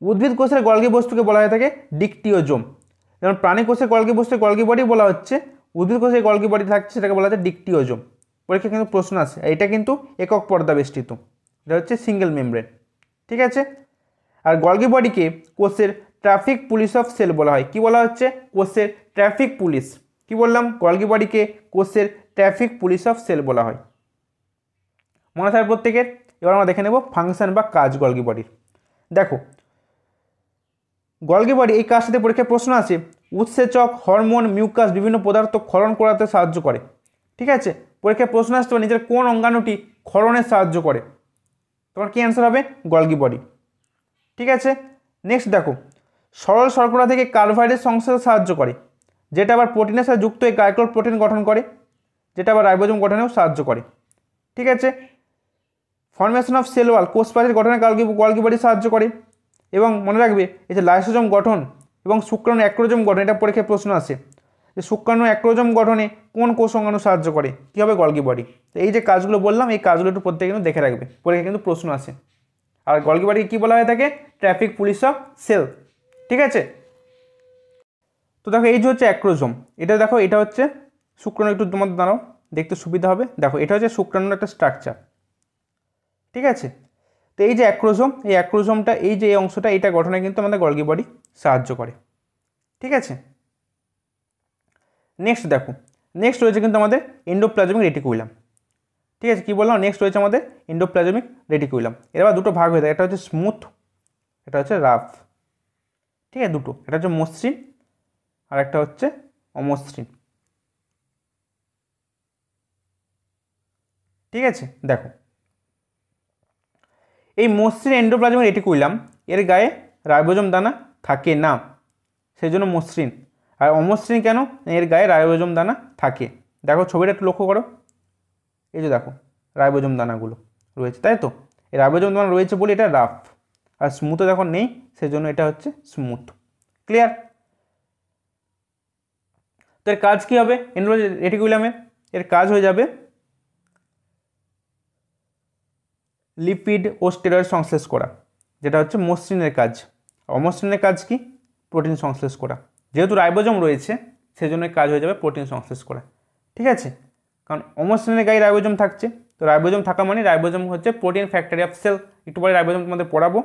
উদ্ভিদ কোষের গলগি বস্তুকে বলা হয়ে থাকে ডিকটিওজোম, যেমন প্রাণী কোষের গলগি বস্তু গলগি বডি বলা হচ্ছে, উদ্ভিদ কোষের গলগি বডি থাকছে সেটাকে বলা হচ্ছে ডিকটিওজোম। পরীক্ষা কিন্তু প্রশ্ন আছে, এটা কিন্তু একক পর্দা বেষ্টিত, এটা হচ্ছে সিঙ্গেল মেমব্রেন, ঠিক আছে। আর গলগি বডিকে কোষের ট্রাফিক পুলিশ অফ সেল বলা হয়। কি বলা হচ্ছে? কোষের ট্রাফিক পুলিশ। কি বললাম? গলগি বডিকে কোষের ট্রাফিক পুলিশ অফ সেল বলা হয়। মনে থাকবে প্রত্যেকের। এবার আমরা দেখে নেব ফাংশন বা কাজ গলগি বডির। দেখো গলগি বডি এই কাজটাতে পরীক্ষায় প্রশ্ন আছে, উৎসেচক, হরমোন, মিউকাস বিভিন্ন পদার্থ ক্ষরণ করাতে সাহায্য করে, ঠিক আছে। পরীক্ষায় প্রশ্ন আসতে পারে নিজের কোন অঙ্গাণুটি ক্ষরণে সাহায্য করে, তোমার কি অ্যান্সার হবে? গলগি বডি, ঠিক আছে। নেক্সট দেখো, সরল শর্করা থেকে কার্বোহাইড্রেট সংশ্লেষে সাহায্য করে, যেটা আবার প্রোটিনের সাথে যুক্ত হয়ে গ্লাইকোল প্রোটিন গঠন করে, যেটা আবার রাইবোজোম গঠনেও সাহায্য করে, ঠিক আছে। ফর্মেশন অফ সেল ওয়াল, কোষ প্রাচীর গঠনে গলগি বডি সাহায্য করে। এবং মনে রাখবে এই যে লাইসোজোম গঠন এবং শুক্রাণু অ্যাক্রোজোম গঠন, এটা পরীক্ষায় প্রশ্ন আসে যে শুক্রাণু অ্যাক্রোজোম গঠনে কোন কোষ অঙ্গাণু সাহায্য করে, কী হবে? Golgi body. তো এই যে কাজগুলো বললাম, এই কাজগুলো একটু প্রত্যেকে কিন্তু দেখে রাখবে, পরীক্ষায় কিন্তু প্রশ্ন আসে। আর গলগি বডিকে কী বলা হয়ে থাকে? ট্রাফিক পুলিশ অফ সেল, ঠিক আছে। তো দেখো এই যে হচ্ছে অ্যাক্রোজোম, এটা দেখো এটা হচ্ছে শুক্রাণু, একটু তোমাদের দাঁড়াও দেখতে সুবিধা হবে। দেখো এটা হচ্ছে শুক্রাণুর একটা স্ট্রাকচার, ঠিক আছে। তো এই যে অ্যাক্রোজোম, এই অ্যাক্রোজোমটা এই যে এই অংশটা, এটা গঠনে কিন্তু আমাদের গলগি বডি সাহায্য করে, ঠিক আছে। নেক্সট দেখো, নেক্সট রয়েছে কিন্তু আমাদের এন্ডোপ্লাজমিক রেটিকুলাম, ঠিক আছে। কী বললাম? নেক্সট রয়েছে আমাদের এন্ডোপ্লাজমিক রেটিকুলাম। এর আবার দুটো ভাগ হয়ে থাকে, একটা হচ্ছে স্মুথ, এটা হচ্ছে রাফ, ঠিক আছে। দুটো, এটা হচ্ছে মসৃণ আর একটা হচ্ছে অমসৃণ, ঠিক আছে। দেখো এই মসৃণ এন্ডোপ্লাজমিক রেটিকুলাম এর গায়ে রাইবোজোম দানা থাকে না, সেই জন্য মসৃণ। আর অমসৃণ কেন? এর গায়ে রাইবোজোম দানা থাকে। দেখো ছবিটা একটু লক্ষ্য করো, এই যে দেখো রাইবোজোম দানাগুলো রয়েছে, তাই তো? এই রাইবোজোম দানা রয়েছে বলে এটা রাফ, আর স্মুথে যখন নেই সেজন্য এটা হচ্ছে স্মুথ। ক্লিয়ার? তো এর কাজ কী হবে এন্ডোপ্লাজমিক রেটিকুলামে? এর কাজ হয়ে যাবে লিপিড ও স্টেরয়েড সংশ্লেষ করা, যেটা হচ্ছে মসৃণের কাজ। অমসৃণের কাজ কি? প্রোটিন সংশ্লেষ করা। যেহেতু রাইবোজোম রয়েছে সেজন্য কাজ হয়ে যাবে প্রোটিন সংশ্লেষ করা। ঠিক আছে? কারণ অমসৃণের গায়ে রাইবোজোম থাকছে, তো রাইবোজোম থাকা মানে রাইবোজোম হচ্ছে প্রোটিন ফ্যাক্টরি অফ সেল। একটু পরে রাইবোজোম তোমাদের পড়াবো,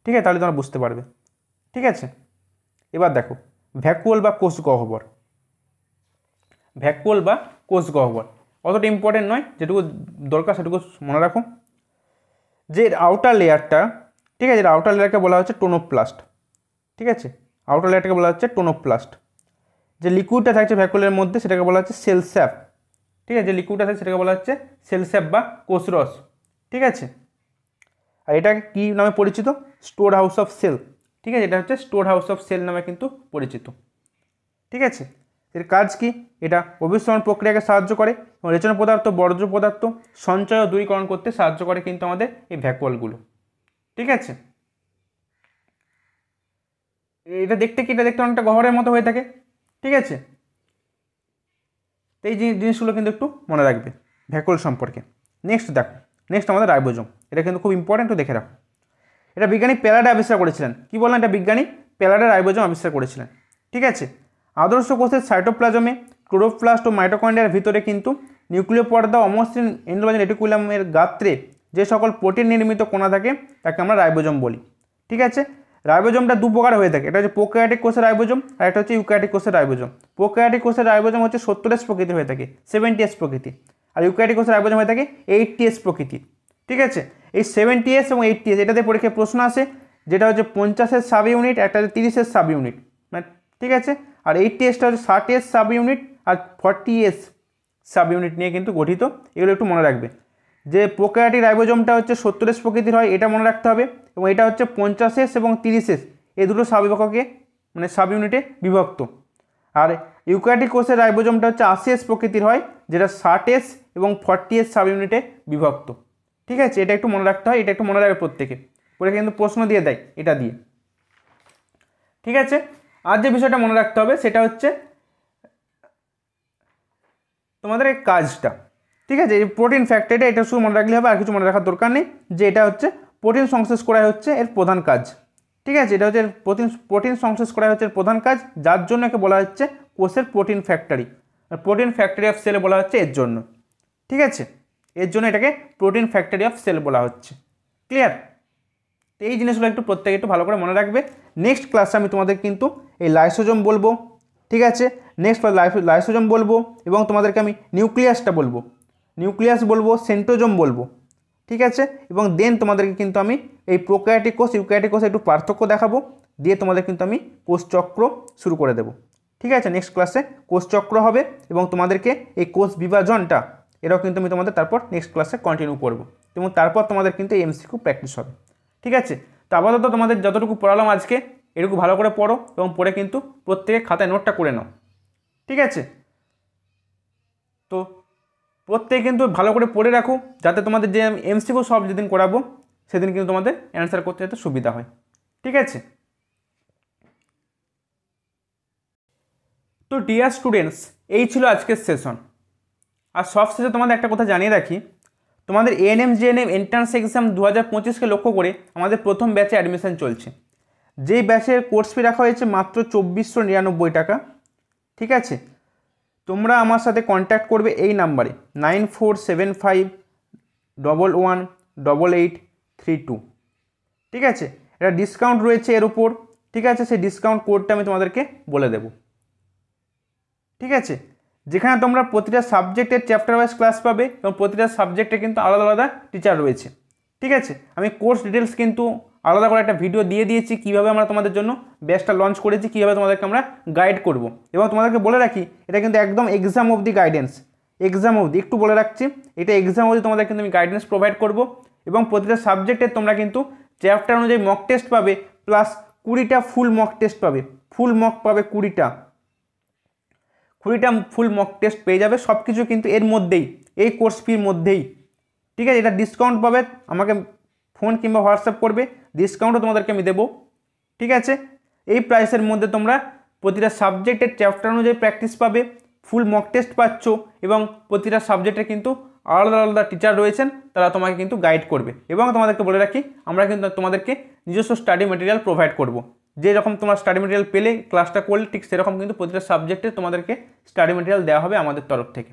ঠিক আছে? তাহলে তোমরা বুঝতে পারবে। ঠিক আছে, এবার দেখো ভ্যাকুওল বা কোষ গহ্বর। ভ্যাকুওল বা কোষ গহ্বর অতটা ইম্পর্টেন্ট নয়, যেটুকু দরকার সেটুকু মনে রাখো। যে আউটার লেয়ারটা, ঠিক আছে, আউটার লেয়ারকে বলা হচ্ছে টোনোপ্লাস্ট। ঠিক আছে, আউটার লেয়ারটাকে বলা হচ্ছে টোনোপ্লাস্ট। যে লিকুইডটা থাকছে ভ্যাকুওলের মধ্যে সেটাকে বলা হচ্ছে সেল স্যাপ। ঠিক আছে, যে লিকুইডটা থাকে সেটাকে বলা হচ্ছে সেল স্যাপ বা কোষরস। ঠিক আছে, আর এটা কি নামে পরিচিত? Storehouse of cell. ঠিক আছে, এটা হচ্ছে স্টোর হাউস অফ সেল নামে কিন্তু পরিচিত। ঠিক আছে, এর কাজ কি? এটা অভিসরণ প্রক্রিয়াকে সাহায্য করে এবং রেচন পদার্থ, বর্জ্য পদার্থ সঞ্চয় ও দূরীকরণ করতে সাহায্য করে কিন্তু আমাদের এই ভ্যাকুওলগুলো। ঠিক আছে, এটা দেখতে কি? এটা দেখতে অনেকটা গহ্বরের মতো হয়ে থাকে। ঠিক আছে, তো এই জিনিসগুলো কিন্তু একটু মনে রাখবে ভ্যাকুওল সম্পর্কে। নেক্সট দেখো, নেক্সট আমাদের রাইবোজোম। এটা কিন্তু খুব ইম্পর্টেন্ট, দেখে রাখো। এটা বিজ্ঞানী প্যালাডে আবিষ্কার করেছিলেন। কি বললাম? এটা বিজ্ঞানী প্যালাডে রাইবোজোম আবিষ্কার করেছিলেন। ঠিক আছে, আদর্শ কোষের সাইটোপ্লাজমে ক্লোরোপ্লাস্ট ও মাইটোকন্ড্রিয়ার ভিতরে কিন্তু নিউক্লিয় পর্দা অমসৃণ এন্ডোপ্লাজমিক রেটিকুলামের গাত্রে যে সকল প্রোটিন নির্মিত কণা থাকে তাকে আমরা রাইবোজোম বলি। ঠিক আছে, রাইবোজোমটা দু প্রকার হয়ে থাকে। এটা হচ্ছে প্রোক্যারিওটিক কোষের রাইবোজোম, আর একটা হচ্ছে ইউক্যারিওটিক কোষের রাইবোজোম। প্রোক্যারিওটিক কোষের রাইবোজোম হচ্ছে 70S প্রকৃতির হয়ে থাকে, 70S প্রকৃতি, আর ইউক্যারিওটিক কোষের রাইবোজোম হয়ে থাকে 80S প্রকৃতি। ঠিক আছে, এই 70S এবং 80S এটাতে পরীক্ষায় প্রশ্ন আসে, যেটা হচ্ছে 50-এর সাব ইউনিট, একটা হচ্ছে 30-এর সাব ইউনিট। মানে ঠিক আছে, আর 80Sটা হচ্ছে 60S সাব ইউনিট, আর 40S সাব ইউনিট নিয়ে কিন্তু গঠিত। এগুলো একটু মনে রাখবে। যে প্রোক্যারিওটিক রাইবোজোমটা হচ্ছে 70S প্রকৃতির হয়, এটা মনে রাখতে হবে, এবং এটা হচ্ছে 50S এবং 30S এই দুটো সাব বিভাগে মানে সাব ইউনিটে বিভক্ত। আর ইউক্যারিওটিক কোষের রাইবোজোমটা হচ্ছে 80S প্রকৃতির হয়, যেটা 60S এবং 40S সাব ইউনিটে বিভক্ত। ঠিক আছে, এটা একটু মনে রাখতে হয়, এটা একটু মনে রাখবে প্রত্যেকে, পরীক্ষা কিন্তু প্রশ্ন দিয়ে দেয় এটা দিয়ে। ঠিক আছে, আর যে বিষয়টা মনে রাখতে হবে সেটা হচ্ছে তোমাদের এই কাজটা। ঠিক আছে, এই প্রোটিন ফ্যাক্টরিটা এটা শুধু মনে রাখলে হবে, আর কিছু মনে রাখার দরকার নেই। যে এটা হচ্ছে প্রোটিন সংশ্লেষ করাই হচ্ছে এর প্রধান কাজ। ঠিক আছে, এটা হচ্ছে প্রোটিন সংশ্লেষ করাই হচ্ছে এর প্রধান কাজ, যার জন্য একে বলা হচ্ছে কোষের protein factory. Protein factory of cell বলা হচ্ছে এর জন্য। ঠিক আছে, এর জন্য এটাকে প্রোটিন ফ্যাক্টরি অফ সেল বলা হচ্ছে। ক্লিয়ার? তো এই জিনিসগুলো একটু প্রত্যেকে একটু ভালো করে মনে রাখবে। নেক্সট ক্লাসে আমি তোমাদের কিন্তু এই লাইসোজোম বলবো। ঠিক আছে, নেক্সট লাইসোজোম বলবো, এবং তোমাদেরকে আমি নিউক্লিয়াসটা বলবো, নিউক্লিয়াস বলবো, সেন্ট্রোজোম বলবো। ঠিক আছে, এবং দেন তোমাদেরকে কিন্তু আমি এই প্রোক্যারিওটিক কোষ, ইউক্যারিওটিক কোষে একটু পার্থক্য দেখাবো, দিয়ে তোমাদের কিন্তু আমি কোষচক্র শুরু করে দেবো। ঠিক আছে, নেক্সট ক্লাসে কোষচক্র হবে, এবং তোমাদেরকে এই কোষ বিভাজনটা এটাও কিন্তু আমি তোমাদের তারপর নেক্সট ক্লাসে কন্টিনিউ করবো, এবং তারপর তোমাদের কিন্তু এমসিকিউ প্র্যাকটিস হবে। ঠিক আছে, তো আপাতত তোমাদের যতটুকু পড়ালাম আজকে এটুকু ভালো করে পড়ো, এবং পড়ে কিন্তু প্রত্যেকে খাতায় নোটটা করে নাও। ঠিক আছে, তো প্রত্যেকে কিন্তু ভালো করে পড়ে রাখো, যাতে তোমাদের যে আমি এমসিকিউ সব যেদিন করাবো সেদিন কিন্তু তোমাদের অ্যান্সার করতে যাতে সুবিধা হয়। ঠিক আছে, তো ডিয়ার স্টুডেন্টস, এই ছিল আজকের সেশন। আর সব শেষে তোমাদের একটা কথা জানিয়ে রাখি, তোমাদের এএনএম জিএনএম এন্ট্রান্স এক্সাম 2025কে লক্ষ্য করে আমাদের প্রথম ব্যাচে অ্যাডমিশন চলছে। যেই ব্যাচের কোর্স ফি রাখা হয়েছে মাত্র 2499 টাকা। ঠিক আছে, তোমরা আমার সাথে কন্ট্যাক্ট করবে এই নাম্বারে 9475118832। ঠিক আছে, এটা ডিসকাউন্ট রয়েছে এর উপর। ঠিক আছে, সেই ডিসকাউন্ট কোডটা আমি তোমাদেরকে বলে দেব। ঠিক আছে, যেখানে তোমরা প্রতিটা সাবজেক্টের চ্যাপ্টার ওয়াইজ ক্লাস পাবে, এবং প্রতিটা সাবজেক্টে কিন্তু আলাদা আলাদা টিচার রয়েছে। ঠিক আছে, আমি কোর্স ডিটেলস কিন্তু আলাদা করে একটা ভিডিও দিয়ে দিয়েছি, কীভাবে আমরা তোমাদের জন্য ব্যাচটা লঞ্চ করেছি, কীভাবে তোমাদেরকে আমরা গাইড করব। এবং তোমাদেরকে বলে রাখি, এটা কিন্তু একদম এক্সাম অবধি গাইডেন্স, এক্সাম অবধি একটু বলে রাখছি, এটা এক্সাম অবধি তোমাদের কিন্তু আমি গাইডেন্স প্রোভাইড করব। এবং প্রতিটা সাবজেক্টের তোমরা কিন্তু চ্যাপ্টার অনুযায়ী মক টেস্ট পাবে, প্লাস 20টা ফুল মক টেস্ট পাবে, ফুল মক পাবে 20টা ফুল মক টেস্ট পেয়ে যাবে। সব কিছু কিন্তু এর মধ্যেই, এই কোর্স ফির মধ্যেই। ঠিক আছে, এটা ডিসকাউন্ট পাবে, আমাকে ফোন কিংবা হোয়াটসঅ্যাপ করবে, ডিসকাউন্টও তোমাদেরকে আমি দেবো। ঠিক আছে, এই প্রাইসের মধ্যে তোমরা প্রতিটা সাবজেক্টের চ্যাপ্টার অনুযায়ী প্র্যাকটিস পাবে, ফুল মক টেস্ট পাচ্ছ, এবং প্রতিটা সাবজেক্টে কিন্তু আলাদা আলাদা টিচার রয়েছেন, তারা তোমাকে কিন্তু গাইড করবে। এবং তোমাদেরকে বলে রাখি, আমরা কিন্তু তোমাদেরকে নিজস্ব স্টাডি মেটেরিয়াল প্রোভাইড করব। যেরকম তোমার স্টাডি মেটেরিয়াল পেলে ক্লাসটা করলে ঠিক সেরকম কিন্তু প্রতিটা সাবজেক্টে তোমাদেরকে স্টাডি মেটেরিয়াল দেওয়া হবে আমাদের তরফ থেকে।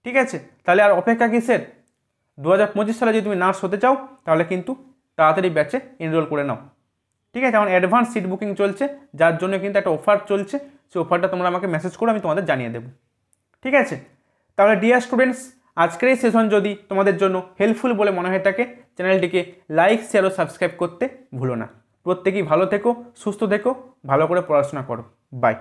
ঠিক আছে, তাহলে আর অপেক্ষা কিসের? 2025 সালে যদি তুমি নার্স হতে চাও তাহলে কিন্তু তাড়াতাড়ি ব্যাচে এনরোল করে নাও। ঠিক আছে, এখন অ্যাডভান্স সিট বুকিং চলছে, যার জন্য কিন্তু একটা অফার চলছে, সেই অফারটা তোমরা আমাকে মেসেজ করো, আমি তোমাদের জানিয়ে দেবো। ঠিক আছে, তাহলে ডিয়ার স্টুডেন্টস, আজকের এই সেশন যদি তোমাদের জন্য হেল্পফুল বলে মনে হয়ে থাকে, চ্যানেলটিকে লাইক, শেয়ার ও সাবস্ক্রাইব করতে ভুলো না। প্রত্যেকেই ভালো থেকো, সুস্থ থেকো, ভালো করে পড়াশোনা করো। বাই।